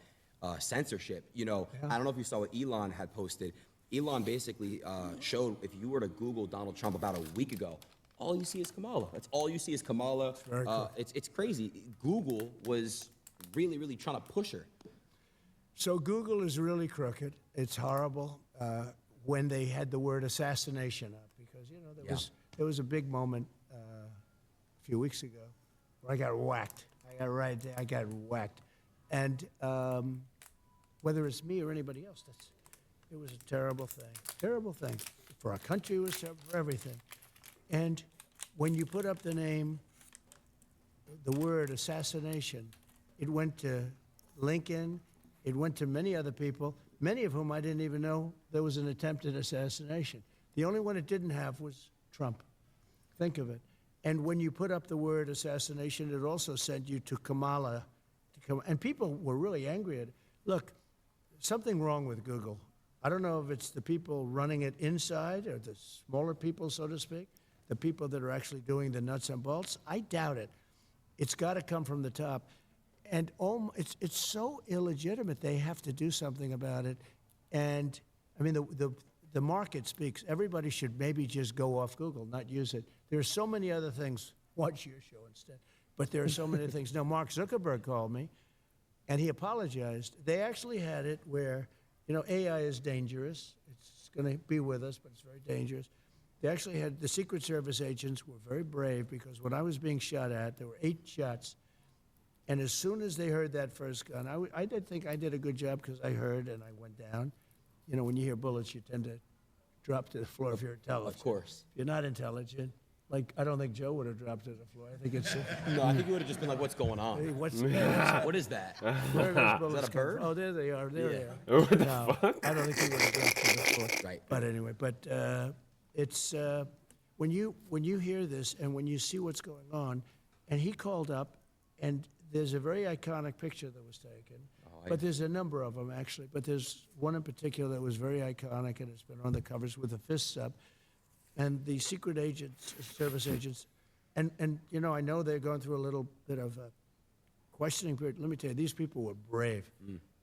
[SPEAKER 3] Censorship. You know, I don't know if you saw what Elon had posted. Elon basically showed, if you were to Google Donald Trump about a week ago, all you see is Kamala. That's all you see is Kamala.
[SPEAKER 2] very cool.
[SPEAKER 3] It's crazy. Google was really, really trying to push her.
[SPEAKER 2] So Google is really crooked. It's horrible when they had the word assassination up, because, you know, there was a big moment a few weeks ago where I got whacked. I got whacked. And whether it's me or anybody else, it was a terrible thing. Terrible thing. For our country, it was terrible, for everything. And when you put up the name, the word assassination, it went to Lincoln, it went to many other people, many of whom I didn't even know there was an attempted assassination. The only one it didn't have was Trump. Think of it. And when you put up the word assassination, it also sent you to Kamala. And people were really angry at it. Look, something wrong with Google. I don't know if it's the people running it inside or the smaller people, so to speak, the people that are actually doing the nuts and bolts. I doubt it. It's got to come from the top. And it's so illegitimate, they have to do something about it. And, I mean, the market speaks. Everybody should maybe just go off Google, not use it. There are so many other things. Watch your show instead. But there are so many things. Now, Mark Zuckerberg called me, and he apologized. They actually had it where, you know, AI is dangerous. It's going to be with us, but it's very dangerous. They actually had, the Secret Service agents were very brave because when I was being shot at, there were 8 shots. And as soon as they heard that first gun, I did think I did a good job because I heard and I went down. You know, when you hear bullets, you tend to drop to the floor if you're intelligent.
[SPEAKER 3] Of course.
[SPEAKER 2] If you're not intelligent, like, I don't think Joe would have dropped to the floor. I think it's...
[SPEAKER 3] No, I think you would have just been like, what's going on?
[SPEAKER 2] Hey,
[SPEAKER 3] What is that?
[SPEAKER 2] Where are those bullets
[SPEAKER 3] a
[SPEAKER 2] come
[SPEAKER 3] bird?
[SPEAKER 2] from? Oh, there they are. There they are.
[SPEAKER 1] What the
[SPEAKER 2] No, I don't think he would have dropped to the floor.
[SPEAKER 3] Right.
[SPEAKER 2] But anyway, it's when you hear this and when you see what's going on, and he called up, and there's a very iconic picture that was taken. But there's a number of them actually. But there's one in particular that was very iconic, and it's been on the covers with the fists up. And the secret agents, service agents, and you know, I know they're going through a little bit of a questioning period. Let me tell you, these people were brave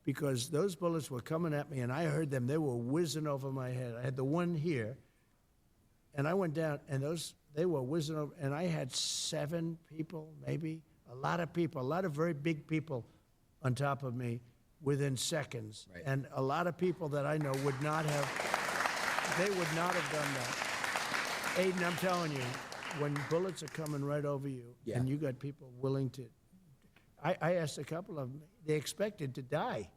[SPEAKER 2] because those bullets were coming at me, and I heard them. They were whizzing over my head. I had the one here, and I went down, and they were whizzing over, and I had 7 people, maybe, a lot of people, a lot of very big people on top of me within seconds.
[SPEAKER 3] Right.
[SPEAKER 2] And a lot of people that I know would not have done that. Aiden, I'm telling you, when bullets are coming right over you,
[SPEAKER 3] Yeah.
[SPEAKER 2] and you got people willing to, I asked a couple of them, they expected to die.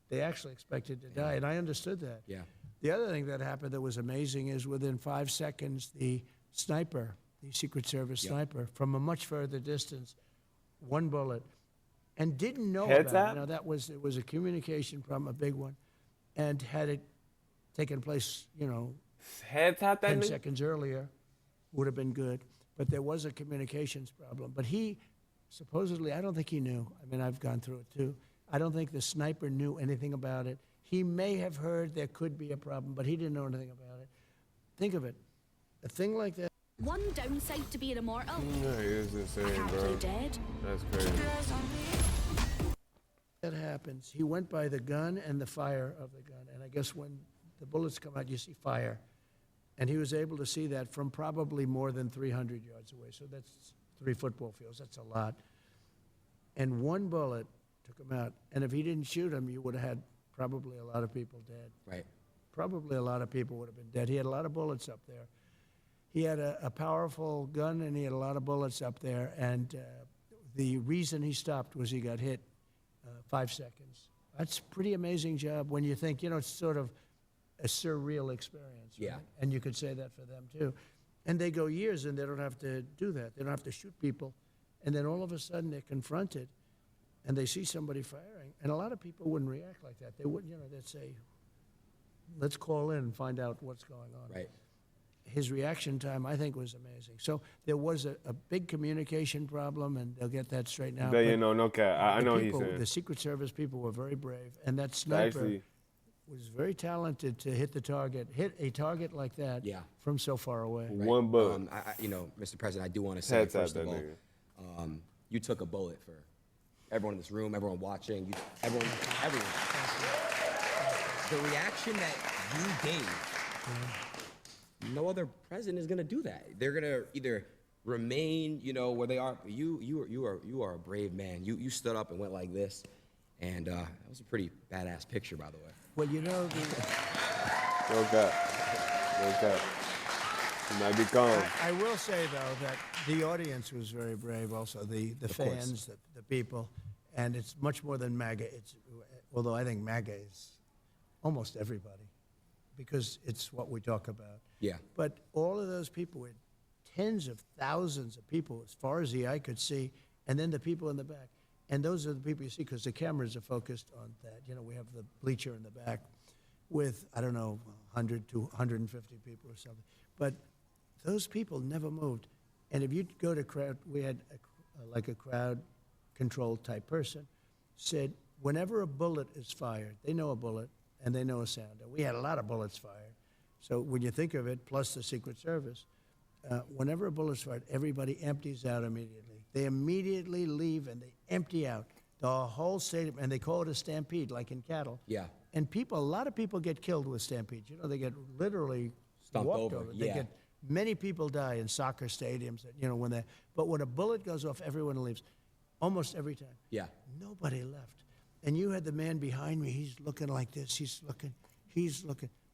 [SPEAKER 2] They actually expected to die, and I understood that.
[SPEAKER 3] Yeah.
[SPEAKER 2] The other thing that happened that was amazing is within 5 seconds, the sniper, the Secret Service sniper, from a much further distance, 1 bullet, and didn't know
[SPEAKER 1] Heads
[SPEAKER 2] about
[SPEAKER 1] up?
[SPEAKER 2] it. Now, it was a communication problem, a big one, and had it taken place, you know,
[SPEAKER 1] Head tap that
[SPEAKER 2] 10
[SPEAKER 1] nigga?
[SPEAKER 2] seconds earlier, would have been good. But there was a communications problem. But he, supposedly, I don't think he knew. I mean, I've gone through it too. I don't think the sniper knew anything about it. He may have heard there could be a problem, but he didn't know anything about it. Think of it. A thing like that.
[SPEAKER 6] One downside to being immortal.
[SPEAKER 1] Yeah, it's insane,
[SPEAKER 6] Can't
[SPEAKER 1] bro.
[SPEAKER 6] play dead.
[SPEAKER 1] That's crazy.
[SPEAKER 2] That happens. He went by the gun and the fire of the gun. And I guess when the bullets come out, you see fire. And he was able to see that from probably more than 300 yards away. So that's 3 football fields. That's a lot. And 1 bullet took him out. And if he didn't shoot him, you would have had probably a lot of people dead.
[SPEAKER 3] Right.
[SPEAKER 2] Probably a lot of people would have been dead. He had a lot of bullets up there. He had a powerful gun, and he had a lot of bullets up there. And the reason he stopped was he got hit 5 seconds. That's a pretty amazing job when you think, you know, it's sort of a surreal experience. Right?
[SPEAKER 3] Yeah.
[SPEAKER 2] And you could say that for them, too. And they go years, and they don't have to do that. They don't have to shoot people. And then all of a sudden, they're confronted, and they see somebody firing. And a lot of people wouldn't react like that. They wouldn't, you know, they'd say, let's call in and find out what's going on.
[SPEAKER 3] Right.
[SPEAKER 2] His reaction time, I think, was amazing. So there was a big communication problem, and they'll get that straightened out.
[SPEAKER 1] But, you
[SPEAKER 2] But
[SPEAKER 1] know, no cat. I
[SPEAKER 2] the
[SPEAKER 1] know
[SPEAKER 2] people,
[SPEAKER 1] he's saying.
[SPEAKER 2] the Secret Service people were very brave, and that sniper
[SPEAKER 1] Actually,
[SPEAKER 2] was very talented to hit a target like that
[SPEAKER 3] Yeah.
[SPEAKER 2] from so far away.
[SPEAKER 1] one bullet.
[SPEAKER 3] You know, Mr. President, I do want to say,
[SPEAKER 1] Head tap
[SPEAKER 3] first
[SPEAKER 1] that
[SPEAKER 3] of all,
[SPEAKER 1] nigga.
[SPEAKER 3] you took a bullet for everyone in this room, everyone watching, everyone. The reaction that you gave, no other president is going to do that. They're going to either remain, you know, where they are. You are a brave man. You stood up and went like this, and that was a pretty badass picture, by the way.
[SPEAKER 2] Well, you know,
[SPEAKER 1] No cap. No cap. You might be calm.
[SPEAKER 2] I will say, though, that the audience was very brave also, the fans, the people, and it's much more than MAGA. Although I think MAGA is almost everybody because it's what we talk about.
[SPEAKER 3] Yeah.
[SPEAKER 2] But all of those people were tens of thousands of people as far as the eye could see, and then the people in the back. And those are the people you see because the cameras are focused on that. You know, we have the bleacher in the back with, I don't know, 100 to 150 people or something. But those people never moved. And if you go to crowd, we had like a crowd control type person, said whenever a bullet is fired, they know a bullet and they know a sound. And we had a lot of bullets fired. So when you think of it, plus the Secret Service, whenever a bullet's fired, everybody empties out immediately. They immediately leave and they empty out the whole stadium, and they call it a stampede, like in cattle.
[SPEAKER 3] Yeah.
[SPEAKER 2] And a lot of people get killed with stampedes. You know, they get literally
[SPEAKER 3] Stumped
[SPEAKER 2] walked
[SPEAKER 3] over,
[SPEAKER 2] They
[SPEAKER 3] yeah.
[SPEAKER 2] get, many people die in soccer stadiums. You know, but when a bullet goes off, everyone leaves, almost every time.
[SPEAKER 3] Yeah.
[SPEAKER 2] Nobody left. And you had the man behind me. He's looking like this. He's looking.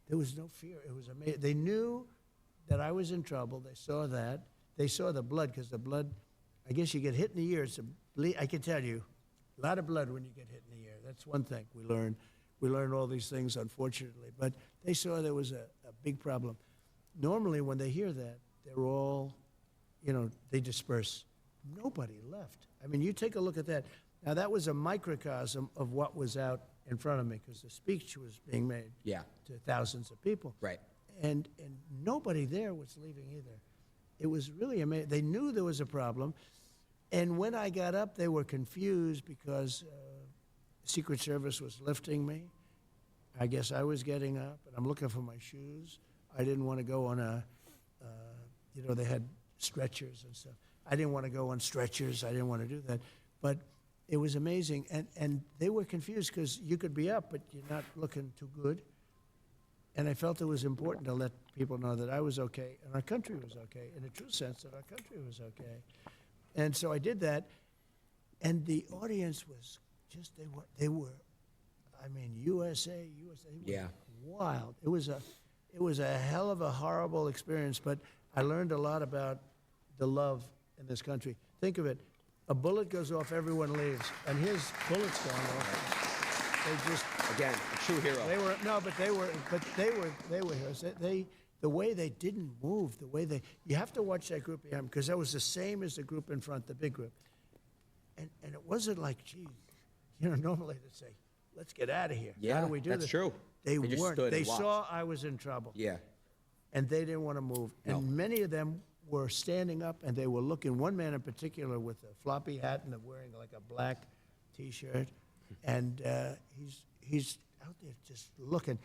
[SPEAKER 2] There was no fear. It was amazing. They knew that I was in trouble. They saw that. They saw the blood, because the blood, I guess you get hit in the ear. It's a I can tell you, a lot of blood when you get hit in the ear. That's one thing we learn. We learn all these things, unfortunately. But they saw there was a big problem. Normally, when they hear that, they're all, they disperse. Nobody left. I mean, you take a look at that. Now, that was a microcosm of what was out in front of me, because the speech was being made to thousands of people.
[SPEAKER 3] Right.
[SPEAKER 2] And nobody there was leaving either. It was really amazing. They knew there was a problem. And when I got up, they were confused because Secret Service was lifting me. I guess I was getting up, and I'm looking for my shoes. I didn't want to go on they had stretchers and stuff. I didn't want to go on stretchers. I didn't want to do that. But it was amazing. And they were confused because you could be up, but you're not looking too good. And I felt it was important to let people know that I was okay and our country was okay, in a true sense that our country was okay. And so I did that, and the audience was just, they were, I mean, USA,
[SPEAKER 3] Yeah.
[SPEAKER 2] wild. It was a hell of a horrible experience, but I learned a lot about the love in this country. Think of it, a bullet goes off, everyone leaves, and his bullet's gone off. They just,
[SPEAKER 3] Again, a true hero.
[SPEAKER 2] they were heroes. The way they didn't move, you have to watch that group behind, because that was the same as the group in front, the big group. And it wasn't like, gee, normally they'd say, let's get out of here.
[SPEAKER 3] Yeah,
[SPEAKER 2] How do we do
[SPEAKER 3] that's
[SPEAKER 2] this?
[SPEAKER 3] true.
[SPEAKER 2] They
[SPEAKER 3] just
[SPEAKER 2] weren't.
[SPEAKER 3] stood
[SPEAKER 2] They
[SPEAKER 3] and watched.
[SPEAKER 2] saw I was in trouble.
[SPEAKER 3] Yeah.
[SPEAKER 2] And they didn't want to move.
[SPEAKER 3] No.
[SPEAKER 2] And many of them were standing up, and they were looking, one man in particular with a floppy hat and wearing like a black T-shirt, and he's out there just looking.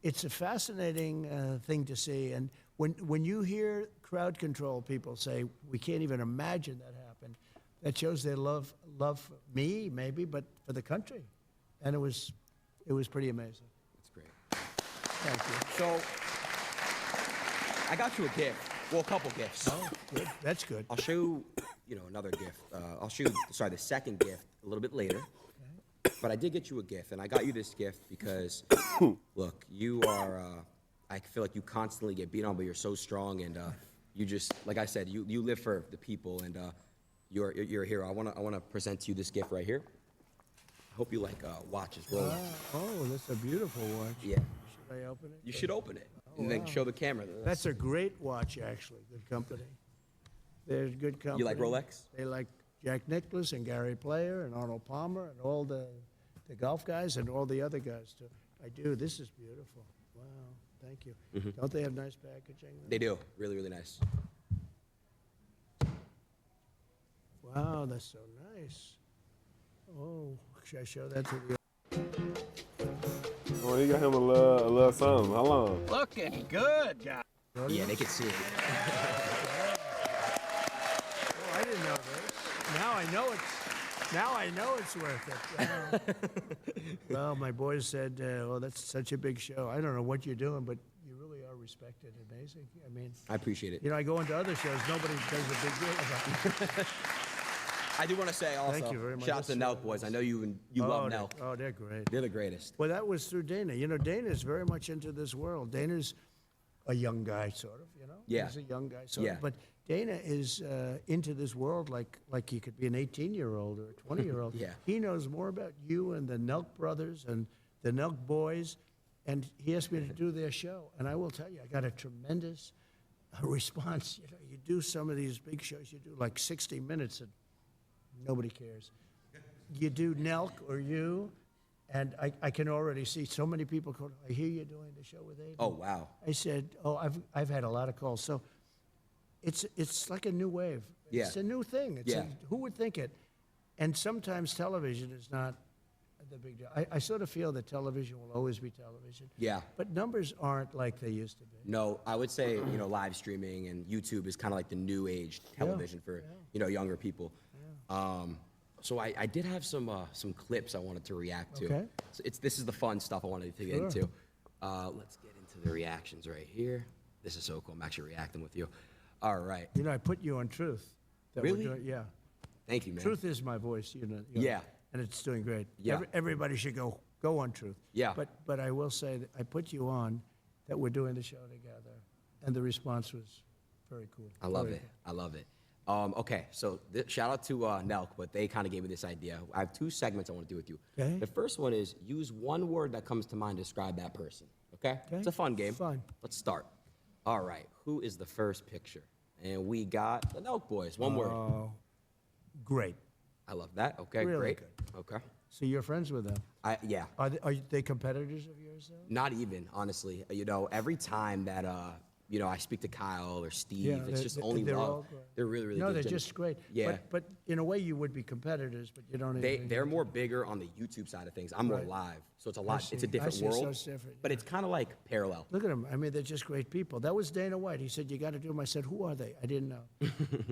[SPEAKER 2] It's a fascinating thing to see. And when you hear crowd control people say, we can't even imagine that happened, that shows their love for me, maybe, but for the country. And it was pretty amazing.
[SPEAKER 3] That's great.
[SPEAKER 2] Thank you.
[SPEAKER 3] So, I got you a gift. Well, a couple gifts.
[SPEAKER 2] Oh, good. That's good.
[SPEAKER 3] I'll show you, another gift. I'll show you, the second gift a little bit later. But I did get you a gift, and I got you this gift because, look, you are, I feel like you constantly get beat on, but you're so strong, and you just, like I said, you live for the people, and you're a hero. I wanna present to you this gift right here. I hope you like watches, Rolex.
[SPEAKER 2] Oh, that's a beautiful watch.
[SPEAKER 3] Yeah.
[SPEAKER 2] Should I open it?
[SPEAKER 3] You should open it, and then show the camera.
[SPEAKER 2] That's a great watch, actually. Good company. There's good company.
[SPEAKER 3] You like Rolex?
[SPEAKER 2] They like Jack Nicklaus and Gary Player and Arnold Palmer and all the golf guys and all the other guys, too. I do. This is beautiful. Wow. Thank you. Don't they have nice packaging?
[SPEAKER 3] They do. Really, really nice.
[SPEAKER 2] Wow, that's so nice. Oh, should I show that to the...
[SPEAKER 1] Oh, you got him a little something. How long?
[SPEAKER 7] Looking good, John.
[SPEAKER 3] Yeah, they can see it.
[SPEAKER 2] Oh, I didn't know this. Now I know it's worth it. Wow. Well, my boys said, "Oh, that's such a big show." I don't know what you're doing, but you really are respected. Amazing. I mean,
[SPEAKER 3] I appreciate it.
[SPEAKER 2] I go into other shows, nobody does a big deal about it.
[SPEAKER 3] I do want to say also,
[SPEAKER 2] Thank you very much.
[SPEAKER 3] shout out to Nelk boys. I know you love Nelk.
[SPEAKER 2] Oh, they're great.
[SPEAKER 3] They're the greatest.
[SPEAKER 2] Well, that was through Dana. Dana's very much into this world. Dana's a young guy, sort of.
[SPEAKER 3] Yeah.
[SPEAKER 2] He's a young guy, sort
[SPEAKER 3] Yeah.
[SPEAKER 2] of. But Dana is into this world like he could be an 18-year-old or a 20-year-old.
[SPEAKER 3] Yeah.
[SPEAKER 2] He knows more about you and the Nelk brothers and the Nelk boys, and he asked me to do their show. And I will tell you, I got a tremendous response. You do some of these big shows, you do like 60 minutes, and nobody cares. You do Nelk or you, and I can already see so many people call, I hear you're doing the show with Adin.
[SPEAKER 3] Oh, wow.
[SPEAKER 2] I said, I've had a lot of calls. So it's like a new wave.
[SPEAKER 3] Yeah.
[SPEAKER 2] It's a new thing.
[SPEAKER 3] Yeah.
[SPEAKER 2] Who would think it? And sometimes television is not the big deal. I sort of feel that television will always be television.
[SPEAKER 3] Yeah.
[SPEAKER 2] But numbers aren't like they used to be.
[SPEAKER 3] No, I would say, live streaming and YouTube is kind of like the new age television for, younger people. So I did have some clips I wanted to react to.
[SPEAKER 2] Okay.
[SPEAKER 3] So this is the fun stuff I wanted to get into. Let's get into the reactions right here. This is so cool. I'm actually reacting with you. All right.
[SPEAKER 2] I put you on Truth. That
[SPEAKER 3] Really?
[SPEAKER 2] We're doing, yeah.
[SPEAKER 3] Thank you, man.
[SPEAKER 2] Truth is my voice,
[SPEAKER 3] Yeah.
[SPEAKER 2] And it's doing great.
[SPEAKER 3] Yeah.
[SPEAKER 2] Everybody should go on Truth.
[SPEAKER 3] Yeah.
[SPEAKER 2] But I will say that I put you on that we're doing the show together. and the response was very cool.
[SPEAKER 3] I love
[SPEAKER 2] Very
[SPEAKER 3] it. I love it. Okay, so shout out to Nelk, but they kind of gave me this idea. I have 2 segments I want to do with you.
[SPEAKER 2] Okay.
[SPEAKER 3] The first one is use one word that comes to mind to describe that person. Okay?
[SPEAKER 2] Okay.
[SPEAKER 3] It's a fun game.
[SPEAKER 2] Fun.
[SPEAKER 3] Let's start. All right, who is the first picture? And we got the Nelk boys. One word.
[SPEAKER 2] Oh, great.
[SPEAKER 3] I love that. Okay,
[SPEAKER 2] Really
[SPEAKER 3] great.
[SPEAKER 2] good.
[SPEAKER 3] Okay.
[SPEAKER 2] So you're friends with them?
[SPEAKER 3] Yeah.
[SPEAKER 2] Are they competitors of yours, though?
[SPEAKER 3] Not even, honestly. You know, every time that you know, I speak to Kyle or Steve,
[SPEAKER 2] Yeah,
[SPEAKER 3] it's just only
[SPEAKER 2] they're
[SPEAKER 3] love.
[SPEAKER 2] all great.
[SPEAKER 3] They're really, really
[SPEAKER 2] No,
[SPEAKER 3] good.
[SPEAKER 2] they're
[SPEAKER 3] gentlemen.
[SPEAKER 2] just great.
[SPEAKER 3] Yeah.
[SPEAKER 2] But in a way, you would be competitors, but you don't.
[SPEAKER 3] They're more bigger on the YouTube side of things. I'm more
[SPEAKER 2] Right.
[SPEAKER 3] live, so it's a lot. It's
[SPEAKER 2] see.
[SPEAKER 3] a different
[SPEAKER 2] I see, so
[SPEAKER 3] world,
[SPEAKER 2] it's different,
[SPEAKER 3] but it's kind of like parallel.
[SPEAKER 2] Look at them. I mean, they're just great people. That was Dana White. He said, you got to do them. I said, who are they? I didn't know.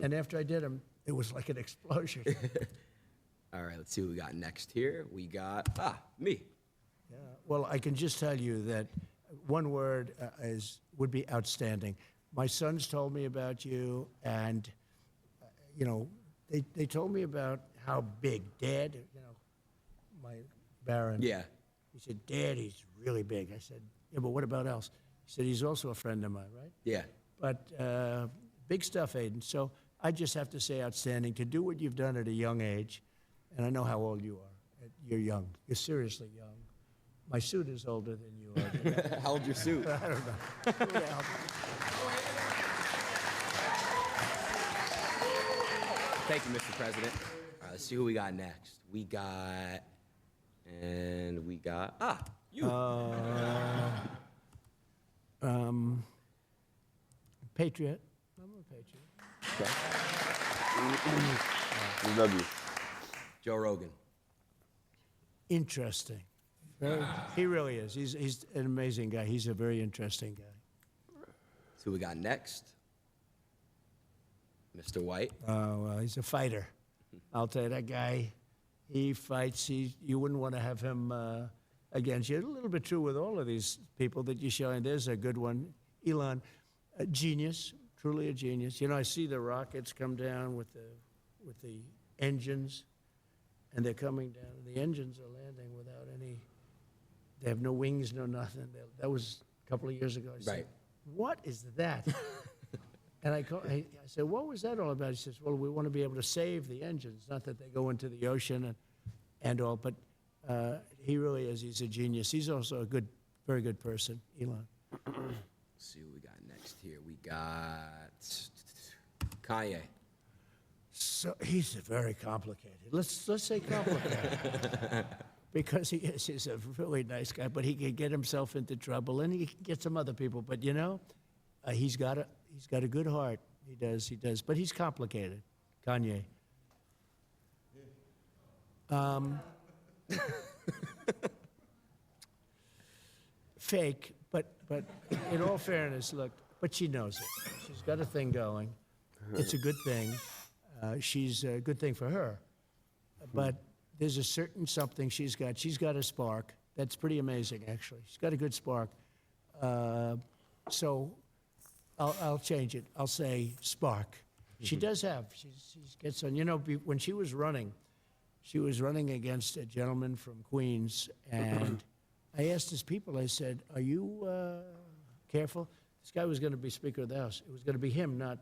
[SPEAKER 2] And after I did them, it was like an explosion.
[SPEAKER 3] All right, let's see what we got next here. We got me.
[SPEAKER 2] Yeah. Well, I can just tell you that one word would be outstanding. My sons told me about you, and you know, they told me about how big Dad. You know, my Baron.
[SPEAKER 3] Yeah.
[SPEAKER 2] He said, Dad, he's really big. I said, yeah, but what about else? He said, he's also a friend of mine, right?
[SPEAKER 3] Yeah.
[SPEAKER 2] But big stuff, Adin. So I just have to say outstanding to do what you've done at a young age. And I know how old you are. You're young. You're seriously young. My suit is older than you are.
[SPEAKER 3] How old's your suit?
[SPEAKER 2] I don't know. Yeah.
[SPEAKER 3] Thank you, Mr. President. All right, let's see who we got next. We got you.
[SPEAKER 2] Patriot. I'm a patriot.
[SPEAKER 1] W.
[SPEAKER 3] Joe Rogan.
[SPEAKER 2] Interesting. He really is. He's an amazing guy. He's a very interesting guy.
[SPEAKER 3] See who we got next. Mr. White.
[SPEAKER 2] Oh, well, he's a fighter. I'll tell you, that guy, he fights. You wouldn't want to have him against you. A little bit true with all of these people that you're showing. There's a good one. Elon, a genius, truly a genius. You know, I see the rockets come down with the engines, and they're coming down. The engines are landing without any, they have no wings, no nothing. That was a couple of years ago. I said,
[SPEAKER 3] Right.
[SPEAKER 2] what is that? And I said, what was that all about? He says, well, we want to be able to save the engines, not that they go into the ocean and all. But he really is. He's a genius. He's also a very good person, Elon.
[SPEAKER 3] Let's see what we got next here. We got Kanye.
[SPEAKER 2] So he's very complicated. Let's say complicated. Because he's a really nice guy, but he can get himself into trouble, and he can get some other people. But you know, he's got a good heart. He does. But he's complicated. Kanye. Fake, but in all fairness, look. But she knows it. She's got a thing going. It's a good thing. She's a good thing for her. But there's a certain something she's got. She's got a spark. That's pretty amazing, actually. She's got a good spark. So I'll change it. I'll say spark. She does have. She gets on. You know, when she was running against a gentleman from Queens, and I asked his people, I said, are you careful? This guy was going to be Speaker of the House. It was going to be him, not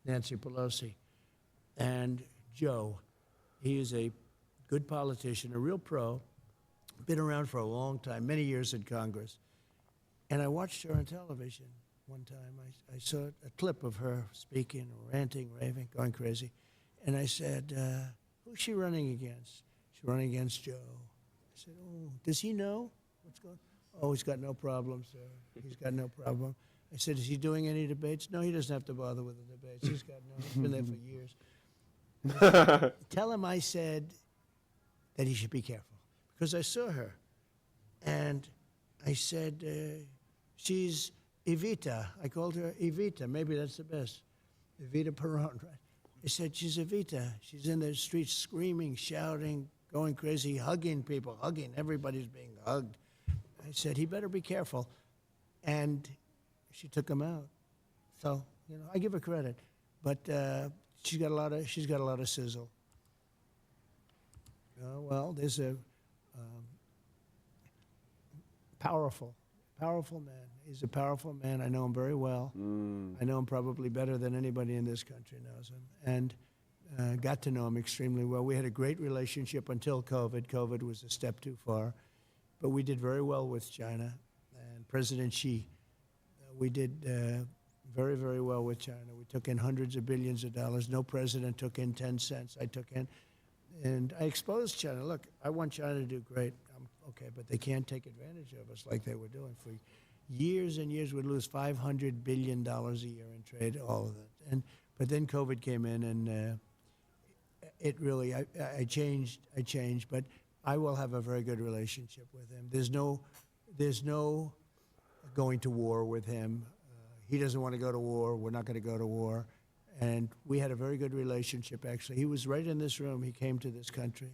[SPEAKER 2] Nancy Pelosi. And Joe, he is a good politician, a real pro, been around for a long time, many years in Congress. And I watched her on television one time. I saw a clip of her speaking, ranting, raving, going crazy. And I said, who's she running against? She's running against Joe. I said, oh, does he know what's going on? Oh, he's got no problem, sir. He's got no problem. I said, is he doing any debates? No, he doesn't have to bother with the debates. He's been there for years. Tell him I said that he should be careful, because I saw her, and I said, she's Evita. I called her Evita. Maybe that's the best. Evita Peron, right? I said, she's Evita. She's in the streets screaming, shouting, going crazy, hugging people, hugging. Everybody's being hugged. I said, he better be careful. And she took him out. So, you know, I give her credit. But she's got a lot of sizzle. Well, there's a powerful. Powerful man. He's a powerful man. I know him very well. I know him probably better than anybody in this country knows him. And got to know him extremely well. We had a great relationship until COVID. COVID was a step too far. But we did very well with China. And President Xi, we did very, very well with China. We took in hundreds of billions of dollars. No president took in 10 cents. I took in. And I exposed China. Look, I want China to do great. Okay, but they can't take advantage of us like they were doing. For years and years, we'd lose $500 billion a year in trade, all of that. But then COVID came in, and it really, I changed, but I will have a very good relationship with him. There's no going to war with him. He doesn't want to go to war. We're not going to go to war. And we had a very good relationship, actually. He was right in this room. He came to this country,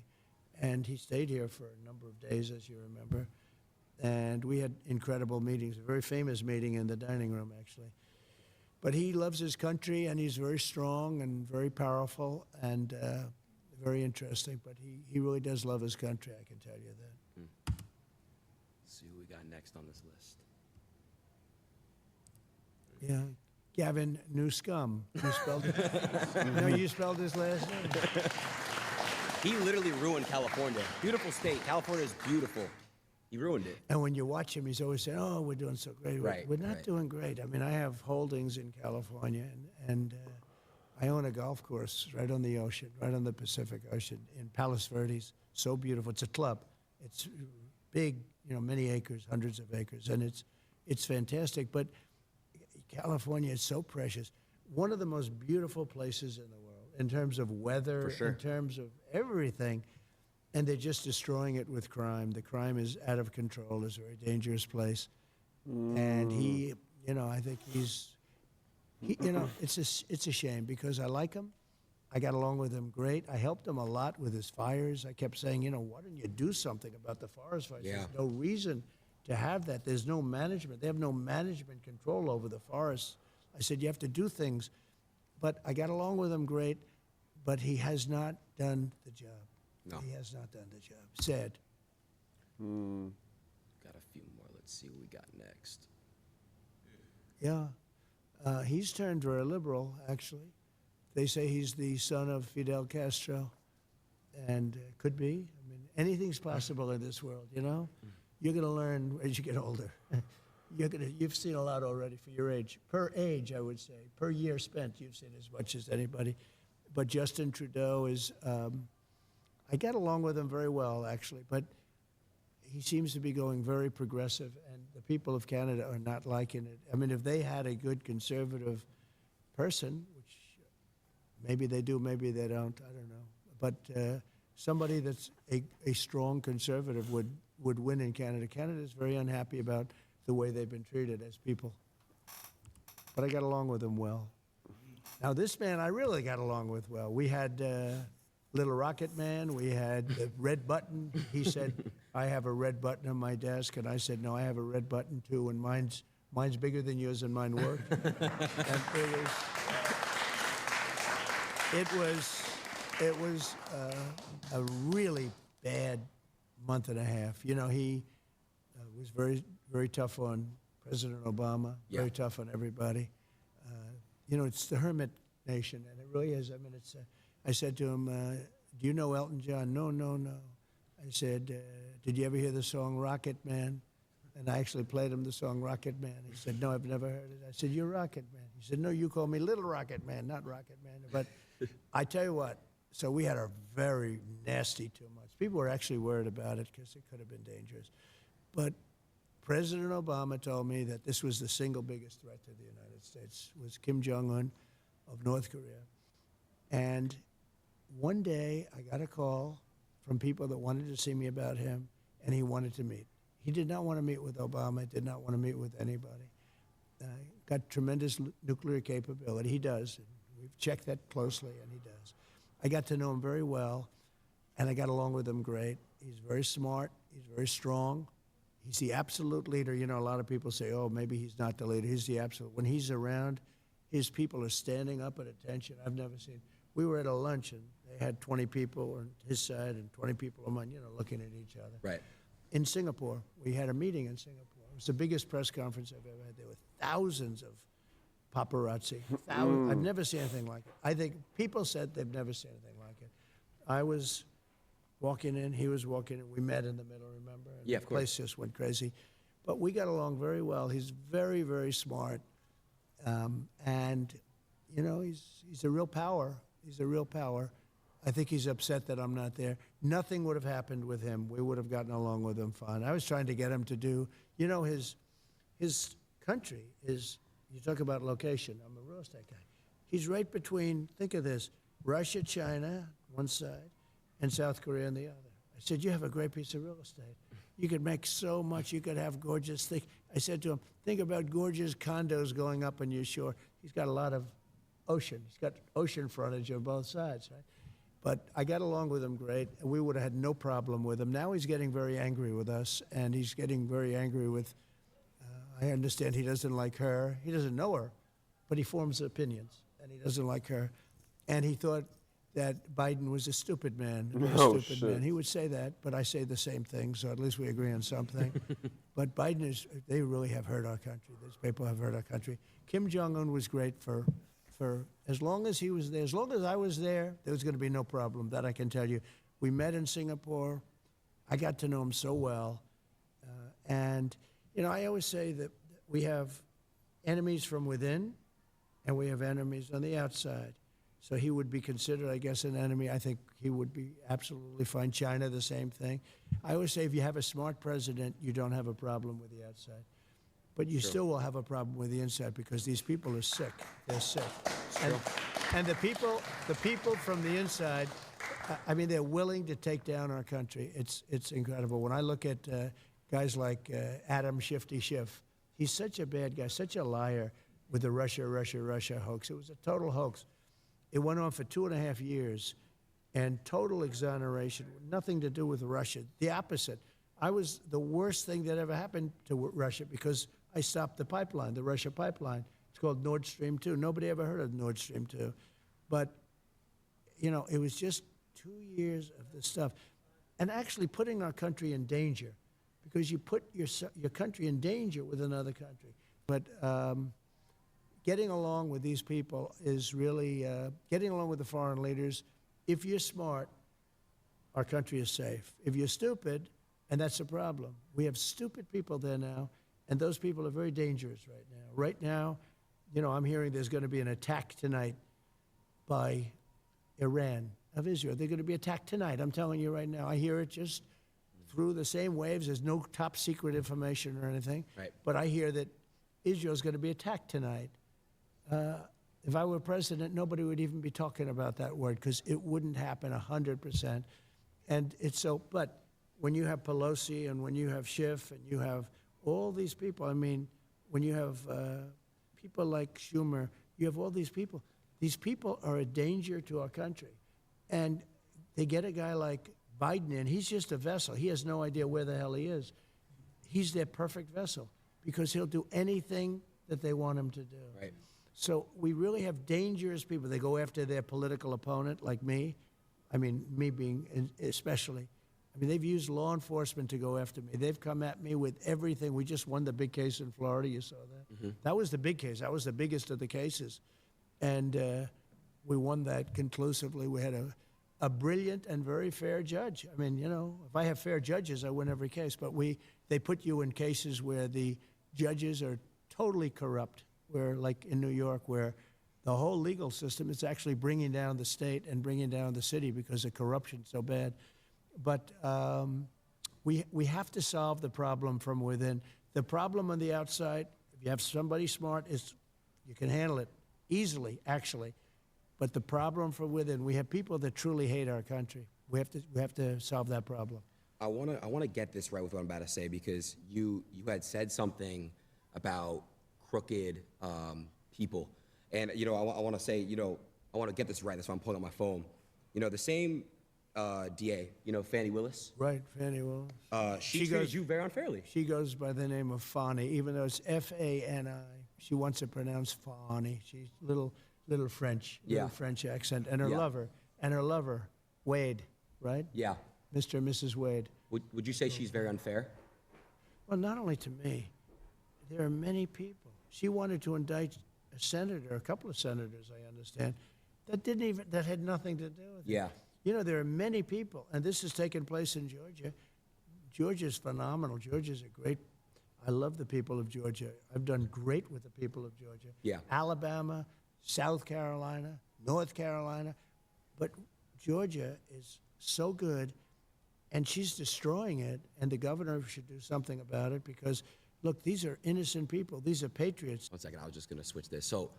[SPEAKER 2] and he stayed here for a number of days, as you remember. And we had incredible meetings, a very famous meeting in the dining room, actually. But he loves his country, and he's very strong and very powerful and very interesting. But he really does love his country, I can tell you that.
[SPEAKER 3] Let's see who we got next on this list.
[SPEAKER 2] Yeah. Gavin Newscomb. You spelled it? No, you spelled his last name.
[SPEAKER 3] He literally ruined California. Beautiful state. California is beautiful. He ruined it.
[SPEAKER 2] And when you watch him, he's always saying, "Oh, we're doing so great."
[SPEAKER 3] Right,
[SPEAKER 2] We're not
[SPEAKER 3] right.
[SPEAKER 2] doing great. I mean, I have holdings in California, and I own a golf course right on the ocean, right on the Pacific Ocean in Palos Verdes. So beautiful. It's a club. It's big, many acres, hundreds of acres, and it's fantastic. But California is so precious. One of the most beautiful places in the world in terms of weather,
[SPEAKER 3] For sure.
[SPEAKER 2] in terms of everything. And they're just destroying it with crime. The crime is out of control. It's a very dangerous place. And he, I think it's a shame because I like him. I got along with him great. I helped him a lot with his fires. I kept saying, why don't you do something about the forest fires?
[SPEAKER 3] Yeah.
[SPEAKER 2] There's no reason to have that. There's no management. They have no management control over the forests. I said, you have to do things. But I got along with him great, but he has not done the job.
[SPEAKER 3] No.
[SPEAKER 2] He has not done the job. Sad.
[SPEAKER 3] Got a few more. Let's see what we got next.
[SPEAKER 2] Yeah. He's turned very liberal, actually. They say he's the son of Fidel Castro, and could be. I mean, anything's possible in this world, You're going to learn as you get older. You've seen a lot already for your age. Per age, I would say. Per year spent, you've seen as much as anybody. But Justin Trudeau is... I get along with him very well, actually, but he seems to be going very progressive, and the people of Canada are not liking it. I mean, if they had a good conservative person, which maybe they do, maybe they don't, I don't know, but somebody that's a strong conservative would win in Canada. Canada is very unhappy about the way they've been treated as people. But I got along with him well. Now, this man I really got along with well. We had... Little Rocket Man, we had the red button. He said, I have a red button on my desk, and I said, no, I have a red button too, and mine's bigger than yours, and mine worked. And it was a really bad month and a half. He was very, very tough on President Obama, very tough on everybody. It's the hermit nation, and it really is. I mean, I said to him, do you know Elton John? No. I said, did you ever hear the song Rocket Man? And I actually played him the song Rocket Man. He said, no, I've never heard it. I said, you're Rocket Man. He said, no, you call me Little Rocket Man, not Rocket Man. But I tell you what, so we had a very nasty 2 months. People were actually worried about it because it could have been dangerous. But President Obama told me that this was the single biggest threat to the United States, was Kim Jong-un of North Korea. And one day, I got a call from people that wanted to see me about him, and he wanted to meet. He did not want to meet with Obama, did not want to meet with anybody. Got tremendous nuclear capability. He does. And we've checked that closely, and he does. I got to know him very well, and I got along with him great. He's very smart. He's very strong. He's the absolute leader. A lot of people say, oh, maybe he's not the leader. He's the absolute. When he's around, his people are standing up at attention. I've never seen. We were at a lunch, and they had 20 people on his side and 20 people on mine, looking at each other.
[SPEAKER 3] Right.
[SPEAKER 2] In Singapore, we had a meeting in Singapore. was the biggest press conference I've ever had. There were thousands of paparazzi. I've never seen anything like it. I think people said they've never seen anything like it. I was walking in, he was walking in. We met in the middle, remember? And
[SPEAKER 3] Yeah, of
[SPEAKER 2] the place just went crazy. But we got along very well. He's very, very smart. And, you know, he's a real power. He's a real power. I think he's upset that I'm not there. Nothing would have happened with him. We would have gotten along with him fine. I was trying to get him to do, you know, his country is, you talk about location. I'm a real estate guy. He's right between, think of this, Russia, China, one side, and South Korea on the other. I said, you have a great piece of real estate. You could make so much. You could have gorgeous things. I said to him, think about gorgeous condos going up on your shore. He's got a lot of ocean. He's got ocean frontage on both sides, right? But I got along with him great, and we would have had no problem with him. Now he's getting very angry with us, and he's getting very angry with, I understand he doesn't like her. He doesn't know her, but he forms opinions, and he doesn't like her. And he thought that Biden was a stupid man. Man. He would say that, but I say the same thing, so at least we agree on something. But Biden is, they really have hurt our country. These people have hurt our country. Kim Jong-un was great for as long as he was there. As long as I was there was going to be no problem. That I can tell you. We met in Singapore. I got to know him so well. And, you know, I always say that we have enemies from within, and we have enemies on the outside. So he would be considered, I guess, an enemy. I think he would be absolutely fine. China, the same thing. I always say if you have a smart president, you don't have a problem with the outside. But you still will have a problem with the inside because these people are sick. They're sick. And the people from the inside, I mean, they're willing to take down our country. It's incredible. When I look at guys like Adam Shifty Schiff, he's such a bad guy, such a liar with the Russia hoax. It was a total hoax. It went on for 2.5 years, and total exoneration, nothing to do with Russia. The opposite. I was the worst thing that ever happened to Russia because I stopped the pipeline, the Russia pipeline. It's called Nord Stream 2. Nobody ever heard of Nord Stream 2. But, you know, it was just 2 years of this stuff. And actually putting our country in danger because you put your country in danger with another country. But getting along with these people is really, getting along with the foreign leaders, if you're smart, our country is safe. If you're stupid, and that's a problem. We have stupid people there now, and those people are very dangerous right now. Right now, you know, I'm hearing there's going to be an attack tonight by Iran of Israel. They're going to be attacked tonight. I'm telling you right now. I hear it just through the same waves. There's no top secret information or anything. Right. But I hear that Israel's going to be attacked tonight. If I were president, nobody would even be talking about that word because it wouldn't happen 100%. And it's so, but when you have Pelosi and when you have Schiff and you have all these people, I mean, when you have people like Schumer, you have all these people are a danger to our country. And they get a guy like Biden in, he's just a vessel. He has no idea where the hell he is. He's their perfect vessel because he'll do anything that they want him to do. Right. So we really have dangerous people. They go after their political opponent, like me. I mean, me being especially. I mean, they've used law enforcement to go after me. They've come at me with everything. We just won the big case in Florida. You saw that? Mm-hmm. That was the big case. That was the biggest of the cases. And we won that conclusively. We had a brilliant and very fair judge. I mean, you know, if I have fair judges, I win every case. But they put you in cases where the judges are totally corrupt, where, like in New York, where the whole legal system is actually bringing down the state and bringing down the city because of corruption so bad. But we have to solve the problem from within. The problem on the outside, if you have somebody smart, is you can handle it easily, actually. But the problem from within, we have people that truly hate our country. We have to solve that problem.
[SPEAKER 3] I wanna get this right with what I'm about to say because you had said something about crooked people, and you know I want to say, you know, I want to get this right. That's why I'm pulling out my phone. You know, the same DA, you know, Fannie Willis.
[SPEAKER 2] Right, Fannie Willis.
[SPEAKER 3] She treated you very unfairly.
[SPEAKER 2] She goes by the name of Fani, even though it's F-A-N-I. She wants it pronounced Fani. She's little French, French accent, and her lover, Wade, right?
[SPEAKER 3] Yeah.
[SPEAKER 2] Mr. and Mrs. Wade.
[SPEAKER 3] Would you say she's very unfair?
[SPEAKER 2] Well, not only to me. there are many people. She wanted to indict a senator, a couple of senators, I understand, that had nothing to do with it.
[SPEAKER 3] Yeah.
[SPEAKER 2] You know, there are many people, and this has taken place in Georgia. Georgia's phenomenal. Georgia's a great. I love the people of Georgia. I've done great with the people of Georgia.
[SPEAKER 3] Yeah.
[SPEAKER 2] Alabama, South Carolina, North Carolina, but Georgia is so good, and she's destroying it. And the governor should do something about it because, look, these are innocent people. These are patriots.
[SPEAKER 3] 1 second, I was just gonna switch this. So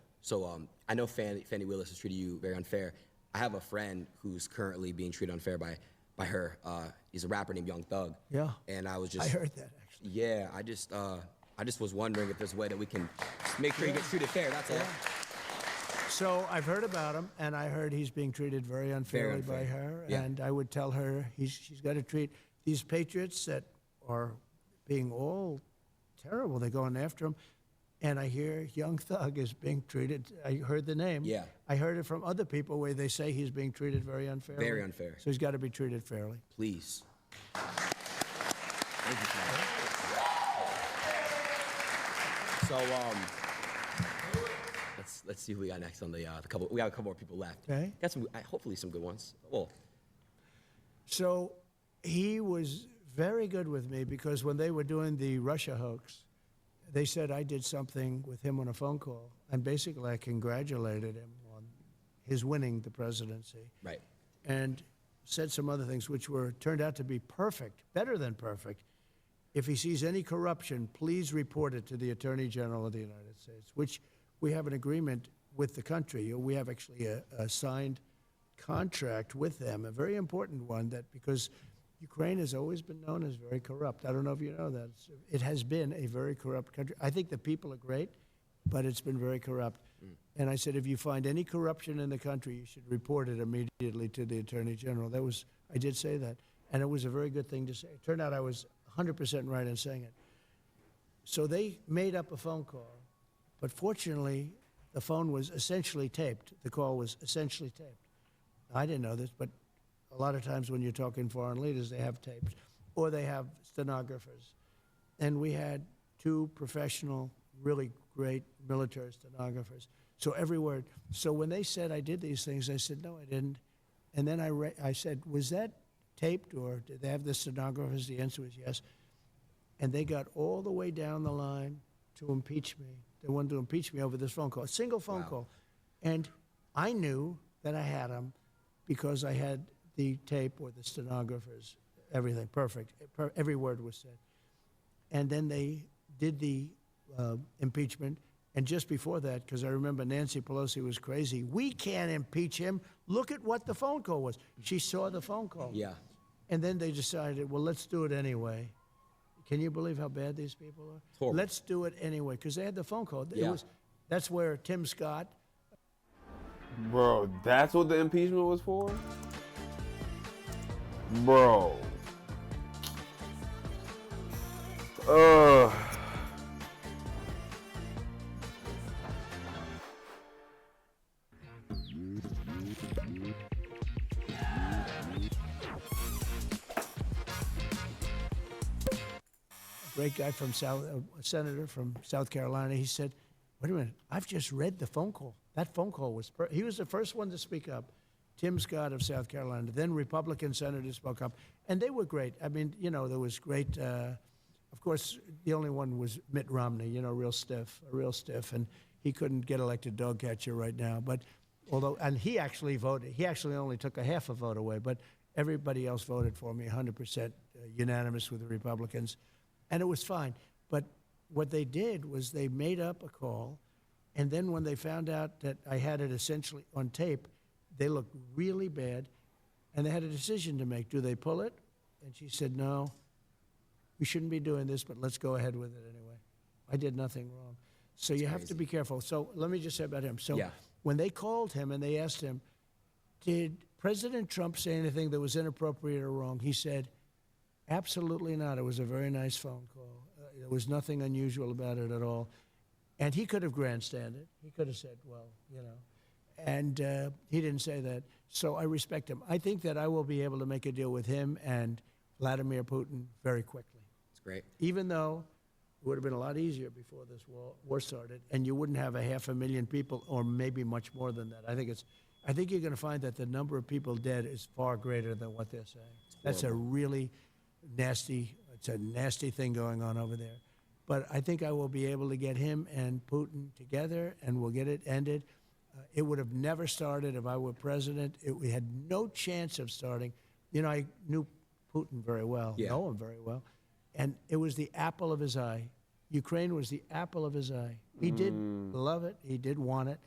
[SPEAKER 3] I know Fannie Willis has treated you very unfair. I have a friend who's currently being treated unfair by her. He's a rapper named Young Thug.
[SPEAKER 2] Yeah.
[SPEAKER 3] And I was just.
[SPEAKER 2] I heard that actually.
[SPEAKER 3] Yeah, I just was wondering if there's a way that we can make sure he gets treated fair. That's all.
[SPEAKER 2] So I've heard about him, and I heard he's being treated very unfairly by her.
[SPEAKER 3] Yeah.
[SPEAKER 2] And I would tell her she's got to treat these patriots that are being all terrible. They're going after him. And I hear Young Thug is being treated. I heard the name.
[SPEAKER 3] Yeah.
[SPEAKER 2] I heard it from other people where they say he's being treated very unfairly.
[SPEAKER 3] Very unfair.
[SPEAKER 2] So he's got to be treated fairly.
[SPEAKER 3] Please. Thank you, Father. So let's see who we got next on the couple. We got a couple more people left.
[SPEAKER 2] Okay.
[SPEAKER 3] Got some, hopefully some good ones. Well.
[SPEAKER 2] So he was very good with me because when they were doing the Russia hoax, they said I did something with him on a phone call, and basically I congratulated him on his winning the presidency.
[SPEAKER 3] Right.
[SPEAKER 2] And said some other things which turned out to be perfect, better than perfect. If he sees any corruption, please report it to the Attorney General of the United States, which we have an agreement with the country. We have actually a signed contract with them, a very important one, that because Ukraine has always been known as very corrupt. I don't know if you know that. It has been a very corrupt country. I think the people are great, but it's been very corrupt. And I said, if you find any corruption in the country, you should report it immediately to the Attorney General. I did say that. And it was a very good thing to say. It turned out I was 100% right in saying it. So they made up a phone call, but fortunately, the phone was essentially taped. The call was essentially taped. I didn't know this, but a lot of times when you're talking foreign leaders, they have tapes, or they have stenographers. And we had two professional, really great military stenographers. So every word. So when they said I did these things, I said, no, I didn't. And then I said, was that taped, or did they have the stenographers? The answer was yes. And they got all the way down the line to impeach me. They wanted to impeach me over this phone call, a single phone call. And I knew that I had them because I had the tape or the stenographers, everything, perfect. Every word was said. And then they did the impeachment. And just before that, because I remember Nancy Pelosi was crazy, we can't impeach him. Look at what the phone call was. She saw the phone call.
[SPEAKER 3] Yeah.
[SPEAKER 2] And then they decided, well, let's do it anyway. Can you believe how bad these people are?
[SPEAKER 3] Horrible.
[SPEAKER 2] Let's do it anyway, because they had the phone call.
[SPEAKER 3] Yeah.
[SPEAKER 2] That's where Tim Scott.
[SPEAKER 1] Bro, that's what the impeachment was for? Bro.
[SPEAKER 2] Great guy from a senator from South Carolina. He said, wait a minute, I've just read the phone call. That phone call was, he was the first one to speak up. Tim Scott of South Carolina. Then Republican senators spoke up. And they were great. I mean, you know, there was great, of course, the only one was Mitt Romney, you know, real stiff. And he couldn't get elected dog catcher right now. But and he actually voted. He actually only took a half a vote away. But everybody else voted for me, 100% unanimous with the Republicans. And it was fine. But what they did was they made up a call, and then when they found out that I had it essentially on tape, they looked really bad, and they had a decision to make. Do they pull it? And she said, no, we shouldn't be doing this, but let's go ahead with it anyway. I did nothing wrong. So you have to be careful. So let me just say about him. So when they called him and they asked him, did President Trump say anything that was inappropriate or wrong? He said, absolutely not. It was a very nice phone call. There was nothing unusual about it at all. And he could have grandstanded. He could have said, well, you know. And he didn't say that. So I respect him. I think that I will be able to make a deal with him and Vladimir Putin very quickly.
[SPEAKER 3] That's great.
[SPEAKER 2] Even though It would have been a lot easier before this war started, and you wouldn't have 500,000 people, or maybe much more than that. I think you're going to find that the number of people dead is far greater than what they're saying. That's a really nasty thing going on over there. But I think I will be able to get him and Putin together, and we'll get it ended. It would have never started if I were president. We had no chance of starting. You know, I knew Putin very well, know him very well, and it was the apple of his eye. Ukraine was the apple of his eye. He did love it. He did want it,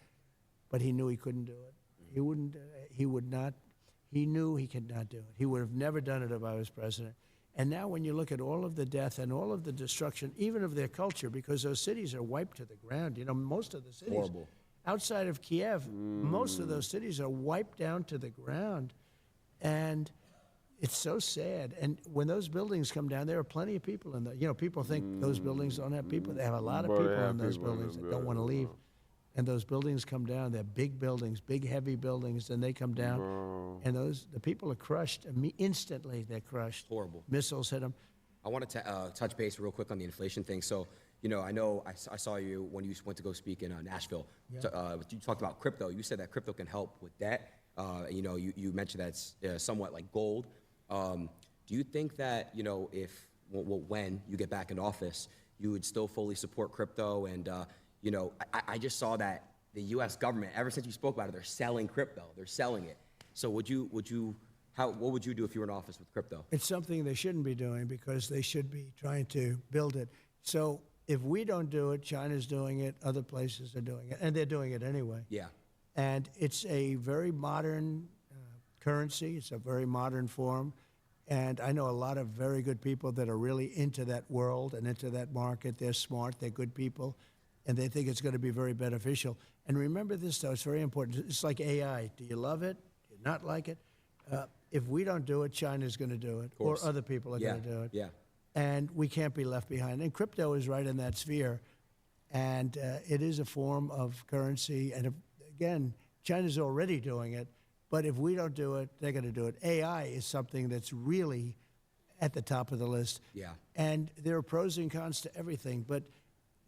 [SPEAKER 2] but he knew he couldn't do it. He wouldn't. He would not. He knew he could not do it. He would have never done it if I was president. And now when you look at all of the death and all of the destruction, even of their culture, because those cities are wiped to the ground. You know, most of the cities outside of Kiev, most of those cities are wiped down to the ground. And it's so sad. And when those buildings come down, there are plenty of people in the, you know, people think those buildings don't have people. They have a lot of people in those buildings that don't want to leave. And those buildings come down. They're big buildings, big, heavy buildings, and they come down. And the people are crushed. Instantly, they're crushed.
[SPEAKER 3] Horrible.
[SPEAKER 2] Missiles hit them.
[SPEAKER 3] I wanted to touch base real quick on the inflation thing. So, you know I saw you when you went to go speak in Nashville. Yeah. You talked about crypto. You said that crypto can help with that. You know, you mentioned that it's somewhat like gold. Do you think that, you know, when you get back in office, you would still fully support crypto? And, you know, I just saw that the U.S. government, ever since you spoke about it, they're selling crypto. They're selling it. So what would you do if you were in office with crypto?
[SPEAKER 2] It's something they shouldn't be doing, because they should be trying to build it. So if we don't do it, China's doing it, other places are doing it, and they're doing it anyway.
[SPEAKER 3] Yeah.
[SPEAKER 2] And it's a very modern currency. It's a very modern form. And I know a lot of very good people that are really into that world and into that market. They're smart, they're good people, and they think it's going to be very beneficial. And remember this, though, it's very important. It's like AI. Do you love it? Do you not like it? If we don't do it, China's going to do it, or other people are going to do it.
[SPEAKER 3] Yeah.
[SPEAKER 2] And we can't be left behind. And crypto is right in that sphere. And it is a form of currency. And again, China's already doing it. But if we don't do it, they're going to do it. AI is something that's really at the top of the list.
[SPEAKER 3] Yeah.
[SPEAKER 2] And there are pros and cons to everything. But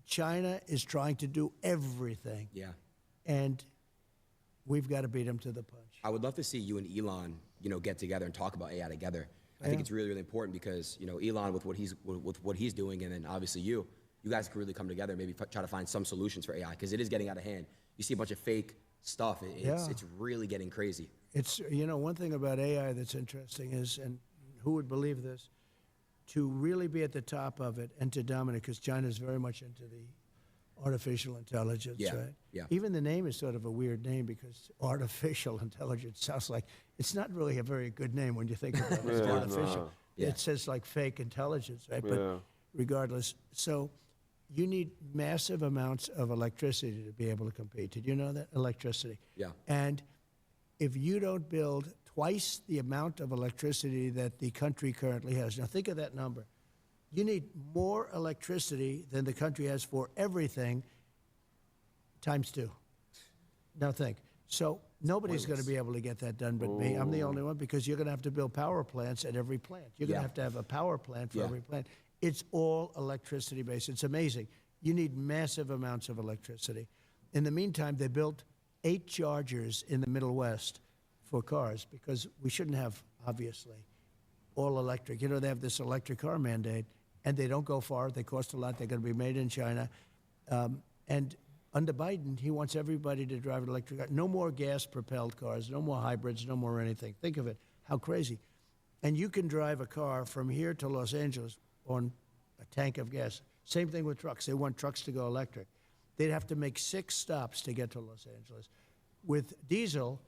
[SPEAKER 2] China is trying to do everything.
[SPEAKER 3] Yeah.
[SPEAKER 2] And we've got to beat them to the punch.
[SPEAKER 3] I would love to see you and Elon, you know, get together and talk about AI together. I think it's really, really important, because, you know, Elon with what he's doing, and then obviously you guys could really come together and maybe try to find some solutions for AI, because it is getting out of hand. You see a bunch of fake stuff. It's really getting crazy.
[SPEAKER 2] It's, you know, one thing about AI that's interesting is, and who would believe this, to really be at the top of it and to dominate, because China's very much into the artificial intelligence, right?
[SPEAKER 3] Yeah.
[SPEAKER 2] Even the name is sort of a weird name, because artificial intelligence sounds like, it's not really a very good name when you think about it. It's artificial.
[SPEAKER 3] Yeah.
[SPEAKER 2] It says like fake intelligence, right? But regardless, so you need massive amounts of electricity to be able to compete. Did you know that? Electricity.
[SPEAKER 3] Yeah.
[SPEAKER 2] And if you don't build twice the amount of electricity that the country currently has, now think of that number. You need more electricity than the country has for everything, times 2. Now think. So nobody's going to be able to get that done but me. I'm the only one, because you're going to have to build power plants at every plant. You're going to have a power plant for every plant. It's all electricity based. It's amazing. You need massive amounts of electricity. In the meantime, they built 8 chargers in the Middle West for cars, because we shouldn't have, obviously, all electric. You know, they have this electric car mandate, and they don't go far. They cost a lot. They're going to be made in China. And under Biden, he wants everybody to drive an electric car. No more gas-propelled cars, no more hybrids, no more anything. Think of it, how crazy. And you can drive a car from here to Los Angeles on a tank of gas. Same thing with trucks. They want trucks to go electric. They'd have to make 6 stops to get to Los Angeles. With diesel,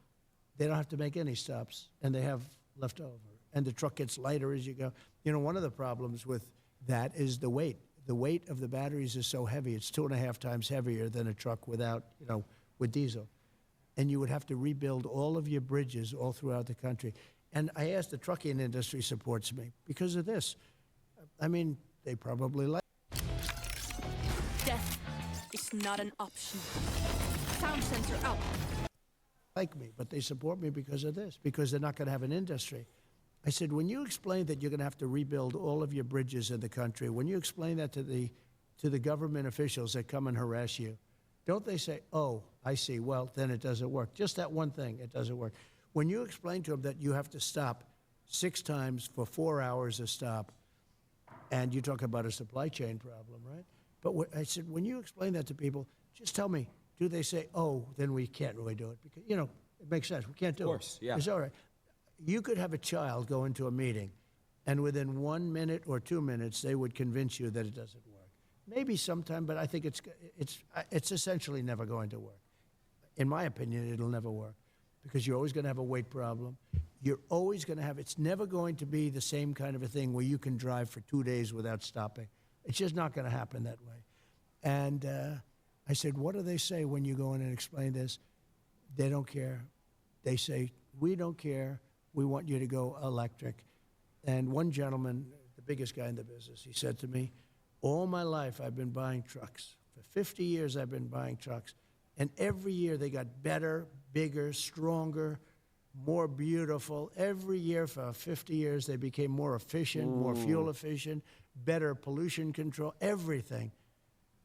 [SPEAKER 2] they don't have to make any stops, and they have left over. And the truck gets lighter as you go. You know, one of the problems with that is the weight. The weight of the batteries is so heavy. It's 2.5 times heavier than a truck without, you know, with diesel. And you would have to rebuild all of your bridges all throughout the country. And I asked, the trucking industry supports me because of this. I mean, they probably like.
[SPEAKER 6] Death is not an option. Sound sensor out.
[SPEAKER 2] Like me, but they support me because of this, because they're not going to have an industry. I said, when you explain that you're going to have to rebuild all of your bridges in the country, when you explain that to the to the government officials that come and harass you, don't they say, oh, I see, well, then it doesn't work. Just that one thing, it doesn't work. When you explain to them that you have to stop 6 times for 4 hours a stop, and you talk about a supply chain problem, right? But I said, when you explain that to people, just tell me, do they say, oh, then we can't really do it? Because, you know, it makes sense. We can't do it.
[SPEAKER 3] Of course, yeah.
[SPEAKER 2] It's all right. You could have a child go into a meeting, and within 1 minute or 2 minutes, they would convince you that it doesn't work. Maybe sometime, but I think it's essentially never going to work. In my opinion, it'll never work because you're always going to have a weight problem. You're always going to have, it's never going to be the same kind of a thing where you can drive for 2 days without stopping. It's just not going to happen that way. And I said, what do they say when you go in and explain this? They don't care. They say, we don't care. We want you to go electric. And one gentleman, the biggest guy in the business, he said to me, all my life I've been buying trucks. For 50 years I've been buying trucks. And every year they got better, bigger, stronger, more beautiful. Every year for 50 years they became more efficient, more fuel efficient, better pollution control, everything.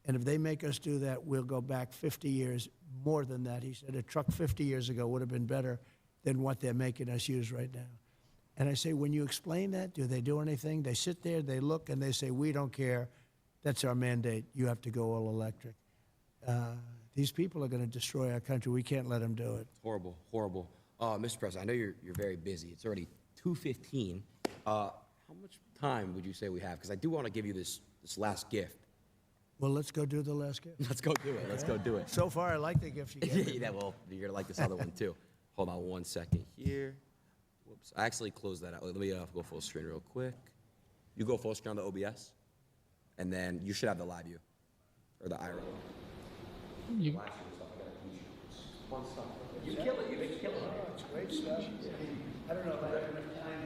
[SPEAKER 2] And if they make us do that, we'll go back 50 years, more than that. He said a truck 50 years ago would have been better than what they're making us use right now. And I say, when you explain that, do they do anything? They sit there, they look, and they say, we don't care. That's our mandate. You have to go all electric. These people are going to destroy our country. We can't let them do it.
[SPEAKER 3] Horrible, horrible. Mr. President, I know you're very busy. It's already 2:15. How much time would you say we have? Because I do want to give you this last gift.
[SPEAKER 2] Well, let's go do the last gift.
[SPEAKER 3] Let's go do it. Let's go do it.
[SPEAKER 2] So far, I like the gift you gave me.
[SPEAKER 3] Yeah, well, you're going to like this other one, too. Hold on 1 second here. Whoops. I actually closed that out. Let me go full screen real quick. You go full screen on the OBS, and then you should have the live view, or the IRA. You kill it. You make it kill it.
[SPEAKER 2] It's great stuff. I don't know if I have enough time.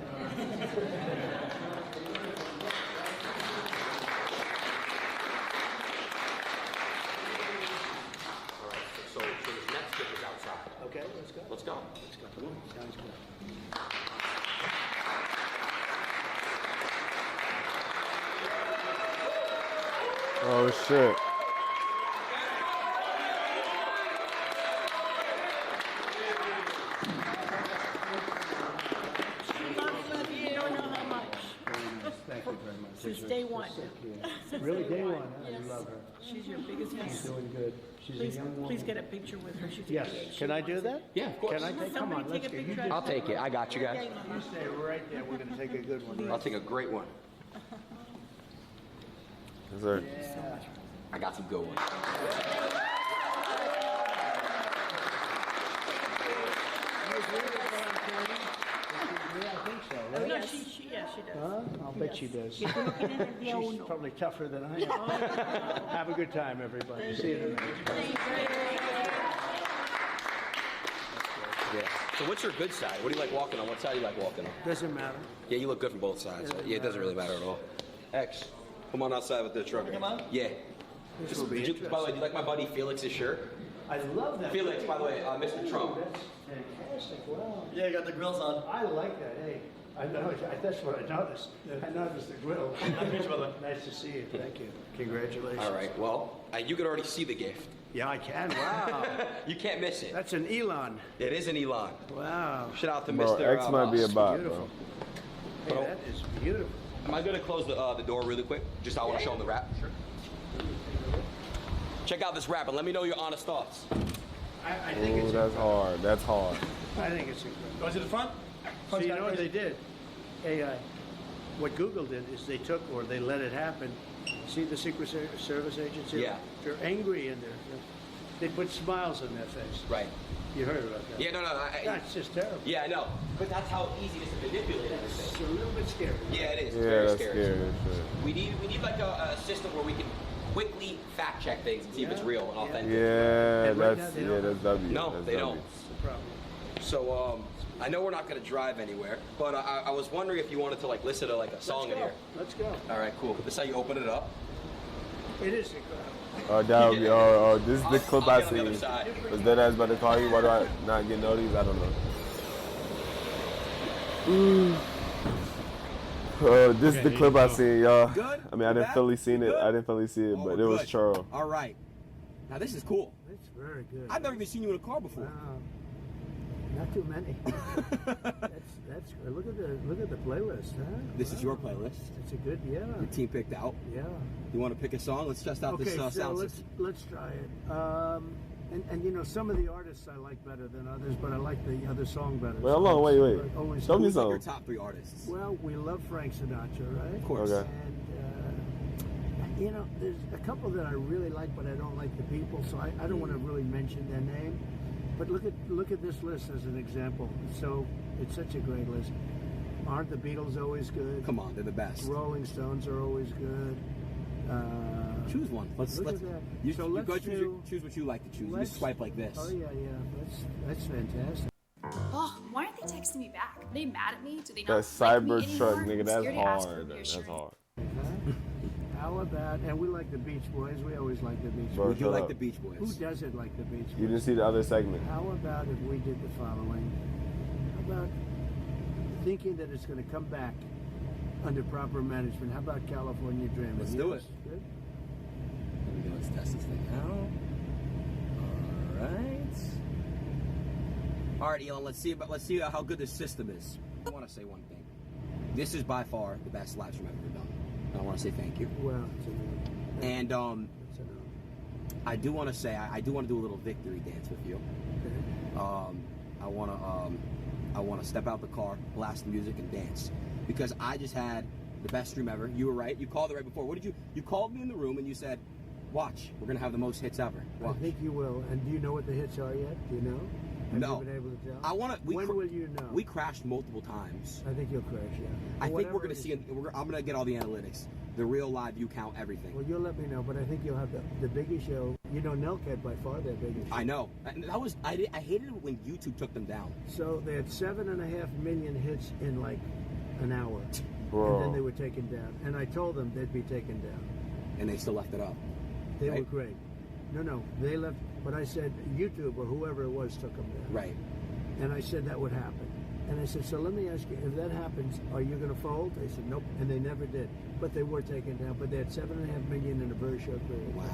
[SPEAKER 3] All right, so this next gift is outside.
[SPEAKER 2] Okay, let's go.
[SPEAKER 3] Let's go.
[SPEAKER 2] Let's go. Sounds good.
[SPEAKER 1] Oh shit.
[SPEAKER 7] You don't know how much.
[SPEAKER 2] Thank you very much.
[SPEAKER 7] Since day one.
[SPEAKER 2] Really, day one, huh? You love her.
[SPEAKER 7] She's your biggest fan.
[SPEAKER 2] Doing good. She's a
[SPEAKER 7] Please,
[SPEAKER 2] young woman.
[SPEAKER 7] please get a picture with her. She's
[SPEAKER 2] Yes.
[SPEAKER 7] engaged.
[SPEAKER 2] Can I do that?
[SPEAKER 3] Yeah, of course.
[SPEAKER 2] Can I take? Come on,
[SPEAKER 7] Somebody
[SPEAKER 2] let's
[SPEAKER 7] take a
[SPEAKER 2] get.
[SPEAKER 7] picture.
[SPEAKER 3] I'll take it. I got you guys.
[SPEAKER 2] You stay right there. We're gonna take a good one.
[SPEAKER 3] I'll take a great one.
[SPEAKER 1] Yes, sir.
[SPEAKER 3] I got some good ones.
[SPEAKER 2] I think so,
[SPEAKER 7] Oh,
[SPEAKER 2] right?
[SPEAKER 7] no, she does.
[SPEAKER 2] Huh? I'll bet she does.
[SPEAKER 7] Yo creo que en el día
[SPEAKER 2] She's
[SPEAKER 7] uno.
[SPEAKER 2] probably tougher than I am. Have a good time, everybody. See you tonight.
[SPEAKER 3] Yeah. So what's your good side? What do you like walking on? What side do you like walking on?
[SPEAKER 2] Doesn't matter.
[SPEAKER 3] Yeah, you look good from both sides. Yeah, it doesn't really matter at all. X, come on outside with the truck. Come on? Yeah.
[SPEAKER 2] This will be
[SPEAKER 3] By the way,
[SPEAKER 2] interesting.
[SPEAKER 3] do you like my buddy Felix's shirt?
[SPEAKER 2] I love that.
[SPEAKER 3] Felix, by the way, Mr. Trump.
[SPEAKER 2] That's fantastic. Wow.
[SPEAKER 8] Yeah, you got the grills on.
[SPEAKER 2] I like that. Hey, I know. That's what I noticed. I noticed the grill. Nice to see you. Thank you. Congratulations.
[SPEAKER 3] All right, well, you could already see the gift.
[SPEAKER 2] Yeah, I can. Wow.
[SPEAKER 3] You can't miss it.
[SPEAKER 2] That's an Elon.
[SPEAKER 3] It is an Elon.
[SPEAKER 2] Wow.
[SPEAKER 3] Shout out to
[SPEAKER 1] Bro,
[SPEAKER 3] Mr.
[SPEAKER 1] X might be a bot,
[SPEAKER 2] Beautiful.
[SPEAKER 1] bro.
[SPEAKER 2] Hey, that is beautiful.
[SPEAKER 3] Am I gonna close the door really quick? Just I want to show them the wrap. Sure. Check out this wrap and let me know your honest thoughts.
[SPEAKER 2] I think
[SPEAKER 1] Ooh,
[SPEAKER 2] it's.
[SPEAKER 1] that's hard. That's hard.
[SPEAKER 2] I think it's incredible.
[SPEAKER 8] Go to the front.
[SPEAKER 2] So you know what they did? AI. What Google did is they took, or they let it happen. See the Secret Service agents here?
[SPEAKER 3] Yeah.
[SPEAKER 2] They're angry in there. They put smiles on their face.
[SPEAKER 3] Right.
[SPEAKER 2] You heard about that?
[SPEAKER 3] Yeah, no.
[SPEAKER 2] That's just terrible.
[SPEAKER 3] Yeah, I know. But that's how easy it is to manipulate
[SPEAKER 2] It's
[SPEAKER 3] everything.
[SPEAKER 2] a little bit scary.
[SPEAKER 3] Yeah, it is. It's
[SPEAKER 1] Yeah,
[SPEAKER 3] very
[SPEAKER 1] that's
[SPEAKER 3] scary.
[SPEAKER 1] scary as shit.
[SPEAKER 3] We need like a system where we can quickly fact check things and see if it's
[SPEAKER 2] Yeah,
[SPEAKER 3] real and
[SPEAKER 2] yeah.
[SPEAKER 3] authentic.
[SPEAKER 1] Yeah,
[SPEAKER 2] And right now
[SPEAKER 1] that's
[SPEAKER 2] they don't.
[SPEAKER 1] that's W.
[SPEAKER 3] No,
[SPEAKER 1] that's
[SPEAKER 3] they
[SPEAKER 1] W.
[SPEAKER 3] don't.
[SPEAKER 2] That's the problem.
[SPEAKER 3] So I know we're not gonna drive anywhere, but I was wondering if you wanted to like listen to like a song in here.
[SPEAKER 2] Let's go.
[SPEAKER 3] All right, cool. This is how you open it up.
[SPEAKER 2] It is incredible.
[SPEAKER 1] Oh, that would be. Oh, this is the clip
[SPEAKER 3] I'll
[SPEAKER 1] I
[SPEAKER 3] get on the other
[SPEAKER 1] seen.
[SPEAKER 3] side.
[SPEAKER 1] Was that ass about to call you? Why do I not get noticed? I don't know. This is the clip I seen, y'all.
[SPEAKER 3] Good?
[SPEAKER 1] I mean, I didn't fully see it.
[SPEAKER 3] Good?
[SPEAKER 1] I didn't fully see it,
[SPEAKER 3] Oh,
[SPEAKER 1] but
[SPEAKER 3] we're
[SPEAKER 1] it was
[SPEAKER 3] good.
[SPEAKER 1] Churro.
[SPEAKER 3] All right. Now this is cool.
[SPEAKER 2] It's very good.
[SPEAKER 3] I've never even seen you in a car before.
[SPEAKER 2] Wow. Not too many. that's good. Look at the playlist, huh?
[SPEAKER 3] This is your playlist.
[SPEAKER 2] It's a good, yeah.
[SPEAKER 3] Your team picked out.
[SPEAKER 2] Yeah.
[SPEAKER 3] You want to pick a song? Let's test out this
[SPEAKER 2] So
[SPEAKER 3] sound
[SPEAKER 2] let's
[SPEAKER 3] system.
[SPEAKER 2] let's try it. And you know, some of the artists I like better than others, but I like the other song better.
[SPEAKER 1] Wait, hold on, wait.
[SPEAKER 2] Always
[SPEAKER 1] Show me
[SPEAKER 3] Who's like
[SPEAKER 1] some.
[SPEAKER 3] your top 3 artists?
[SPEAKER 2] Well, we love Frank Sinatra, right?
[SPEAKER 3] Of course.
[SPEAKER 1] Okay.
[SPEAKER 2] And you know, there's a couple that I really like, but I don't like the people, so I don't want to really mention their name. But look at this list as an example. So it's such a great list. Aren't the Beatles always good?
[SPEAKER 3] Come on, they're the best.
[SPEAKER 2] Rolling Stones are always good.
[SPEAKER 3] Choose one. Let's
[SPEAKER 2] Look at that.
[SPEAKER 3] You,
[SPEAKER 2] So
[SPEAKER 3] you
[SPEAKER 2] let's
[SPEAKER 3] go
[SPEAKER 2] do-
[SPEAKER 3] choose what you like to choose. You
[SPEAKER 2] let's-
[SPEAKER 3] just swipe like this.
[SPEAKER 2] Oh yeah, that's fantastic.
[SPEAKER 8] Oh, why aren't they texting me back? Are they mad at me? Do they not
[SPEAKER 1] That
[SPEAKER 8] like me
[SPEAKER 1] Cybertruck,
[SPEAKER 8] anymore?
[SPEAKER 1] nigga,
[SPEAKER 8] I'm
[SPEAKER 1] that's
[SPEAKER 8] scared to ask for
[SPEAKER 1] hard. That's
[SPEAKER 8] reassurance.
[SPEAKER 1] hard.
[SPEAKER 2] How about, and we like the Beach Boys. We always like the Beach
[SPEAKER 1] Bro,
[SPEAKER 3] Would
[SPEAKER 2] Boys.
[SPEAKER 3] you
[SPEAKER 1] shut
[SPEAKER 3] like
[SPEAKER 1] up.
[SPEAKER 3] the Beach
[SPEAKER 2] Who
[SPEAKER 3] Boys?
[SPEAKER 2] doesn't like the Beach Boys?
[SPEAKER 1] You didn't see the other segment.
[SPEAKER 2] How about if we did the following? How about thinking that it's going to come back under proper management? How about California Dreaming?
[SPEAKER 3] Let's do it.
[SPEAKER 2] Good?
[SPEAKER 3] Let's test this thing out. All right, Elon. Let's see how good this system is. I want to say one thing. This is by far the best live stream I've ever done. I want to say thank you.
[SPEAKER 2] Well, it's a
[SPEAKER 3] And
[SPEAKER 2] it's a no.
[SPEAKER 3] I do want to say I do want to do a little victory dance with you.
[SPEAKER 2] Okay.
[SPEAKER 3] I want to step out the car, blast the music, and dance because I just had the best stream ever. You were right. You called it right before. What did you? You called me in the room and you said, "Watch, we're gonna have the most hits ever." Watch.
[SPEAKER 2] I think you will. And do you know what the hits are yet? Do you know? Have
[SPEAKER 3] No.
[SPEAKER 2] you been able to tell?
[SPEAKER 3] I want to.
[SPEAKER 2] When will you know?
[SPEAKER 3] We crashed multiple times.
[SPEAKER 2] I think you'll crash, yeah.
[SPEAKER 3] I think we're
[SPEAKER 2] Whatever
[SPEAKER 3] gonna
[SPEAKER 2] it
[SPEAKER 3] see.
[SPEAKER 2] is.
[SPEAKER 3] I'm gonna get all the analytics, the real live view count, everything.
[SPEAKER 2] Well, you'll let me know, but I think you'll have the biggest show. You know, Nelk had by far their biggest show.
[SPEAKER 3] I know. And that was. I hated it when YouTube took them down.
[SPEAKER 2] So they had 7.5 million hits in like an hour.
[SPEAKER 1] Bro.
[SPEAKER 2] And then they were taken down. And I told them they'd be taken down.
[SPEAKER 3] And they still left it up.
[SPEAKER 2] They
[SPEAKER 3] Right.
[SPEAKER 2] were great. No, they left. But I said YouTube or whoever it was took them down.
[SPEAKER 3] Right.
[SPEAKER 2] And I said that would happen. And I said, so let me ask you, if that happens, are you going to fold? They said, nope. And they never did. But they were taken down. But they had 7.5 million in a very short period.
[SPEAKER 3] Wow,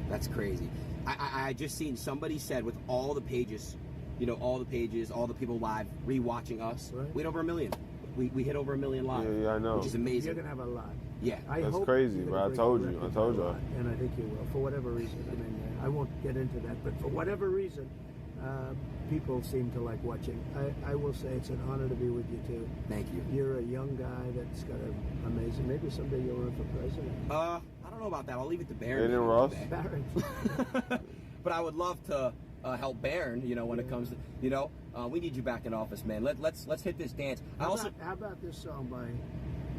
[SPEAKER 3] that's crazy. I just seen somebody said with all the pages, you know, all the pages, all the people live rewatching us,
[SPEAKER 2] Right.
[SPEAKER 3] we had over 1 million. We hit over 1 million live.
[SPEAKER 1] Yeah, I know.
[SPEAKER 3] Which is
[SPEAKER 2] You're
[SPEAKER 3] amazing.
[SPEAKER 2] going to have a lot.
[SPEAKER 3] Yeah.
[SPEAKER 2] I
[SPEAKER 1] That's
[SPEAKER 2] hope
[SPEAKER 1] crazy,
[SPEAKER 2] you're
[SPEAKER 1] bro.
[SPEAKER 2] gonna
[SPEAKER 1] I
[SPEAKER 2] break
[SPEAKER 1] told
[SPEAKER 2] the
[SPEAKER 1] you.
[SPEAKER 2] record
[SPEAKER 1] I told
[SPEAKER 2] by a
[SPEAKER 1] y'all.
[SPEAKER 2] lot, and I think you will, for whatever reason. I mean, I won't get into that, but for whatever reason, people seem to like watching. I will say it's an honor to be with you, too.
[SPEAKER 3] Thank you.
[SPEAKER 2] You're a young guy that's got an amazing, maybe someday you'll run for president.
[SPEAKER 3] I don't know about that. I'll leave it to Baron.
[SPEAKER 1] Adin Ross?
[SPEAKER 2] Barrett.
[SPEAKER 3] But I would love to help Baron, you know, when it comes to, you know, we need you back in office, man. Let's hit this dance.
[SPEAKER 2] How about this song by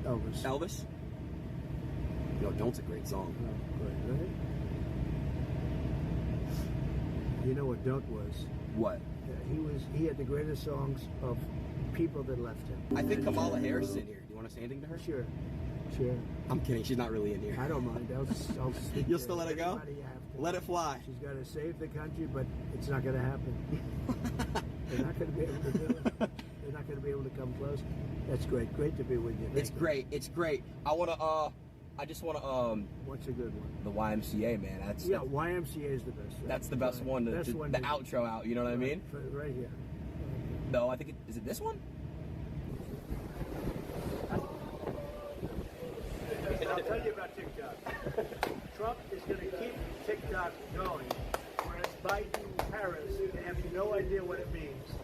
[SPEAKER 2] Elvis?
[SPEAKER 3] Elvis? Yo, Don't's a great song.
[SPEAKER 2] Oh, great, right? You know what Don't was?
[SPEAKER 3] What?
[SPEAKER 2] He had the greatest songs of people that left him.
[SPEAKER 3] I think Kamala Harris is in here. Do you want to say anything to her?
[SPEAKER 2] Sure.
[SPEAKER 3] I'm kidding. She's not really in here.
[SPEAKER 2] I don't mind. I'll speak
[SPEAKER 3] You'll
[SPEAKER 2] to
[SPEAKER 3] still let it go?
[SPEAKER 2] anybody you have to.
[SPEAKER 3] Let it fly.
[SPEAKER 2] She's got to save the country, but it's not going to happen. They're not going to be able to do it. They're not going to be able to come close. That's great. Great to be with you.
[SPEAKER 3] It's great. It's great. I just want to,
[SPEAKER 2] What's a good one?
[SPEAKER 3] the YMCA, man. That's
[SPEAKER 2] YMCA is the best. Right?
[SPEAKER 3] that's the best one.
[SPEAKER 2] Best
[SPEAKER 3] The
[SPEAKER 2] one.
[SPEAKER 3] outro out. You know what I mean?
[SPEAKER 2] Right here.
[SPEAKER 3] No, I think is it this one?
[SPEAKER 2] I'll tell you about TikTok. Trump is going to keep TikTok going, whereas Biden, Harris, they have no idea what it means.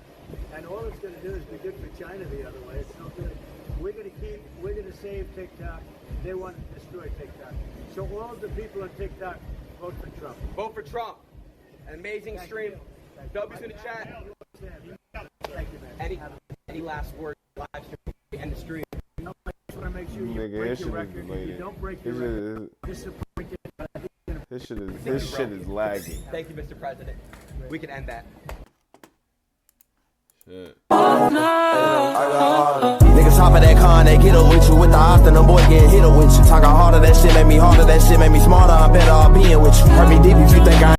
[SPEAKER 2] And all it's going to do is be good for China the other way. It's no good. We're going to save TikTok. They want to destroy TikTok. So all of the people on TikTok, vote for Trump.
[SPEAKER 3] Vote for Trump. An amazing stream. W's in the chat.
[SPEAKER 2] Thank you, man.
[SPEAKER 3] Any last word? Live stream and the stream.
[SPEAKER 2] I just want to make sure you
[SPEAKER 1] Nigga,
[SPEAKER 2] break
[SPEAKER 1] his
[SPEAKER 2] your
[SPEAKER 1] shit is
[SPEAKER 2] record. If you
[SPEAKER 1] delayed.
[SPEAKER 2] don't break your record, disappointed. But I think
[SPEAKER 1] His shit is lagging.
[SPEAKER 3] Thank you, Mr. President. We can end that.
[SPEAKER 1] Shit.
[SPEAKER 4] Niggas hop of that con, they get up with you with the ops, and them boy get hit up with you. Talking harder, that shit make me smarter. I'm better off being with you. Hurt me deep if you think I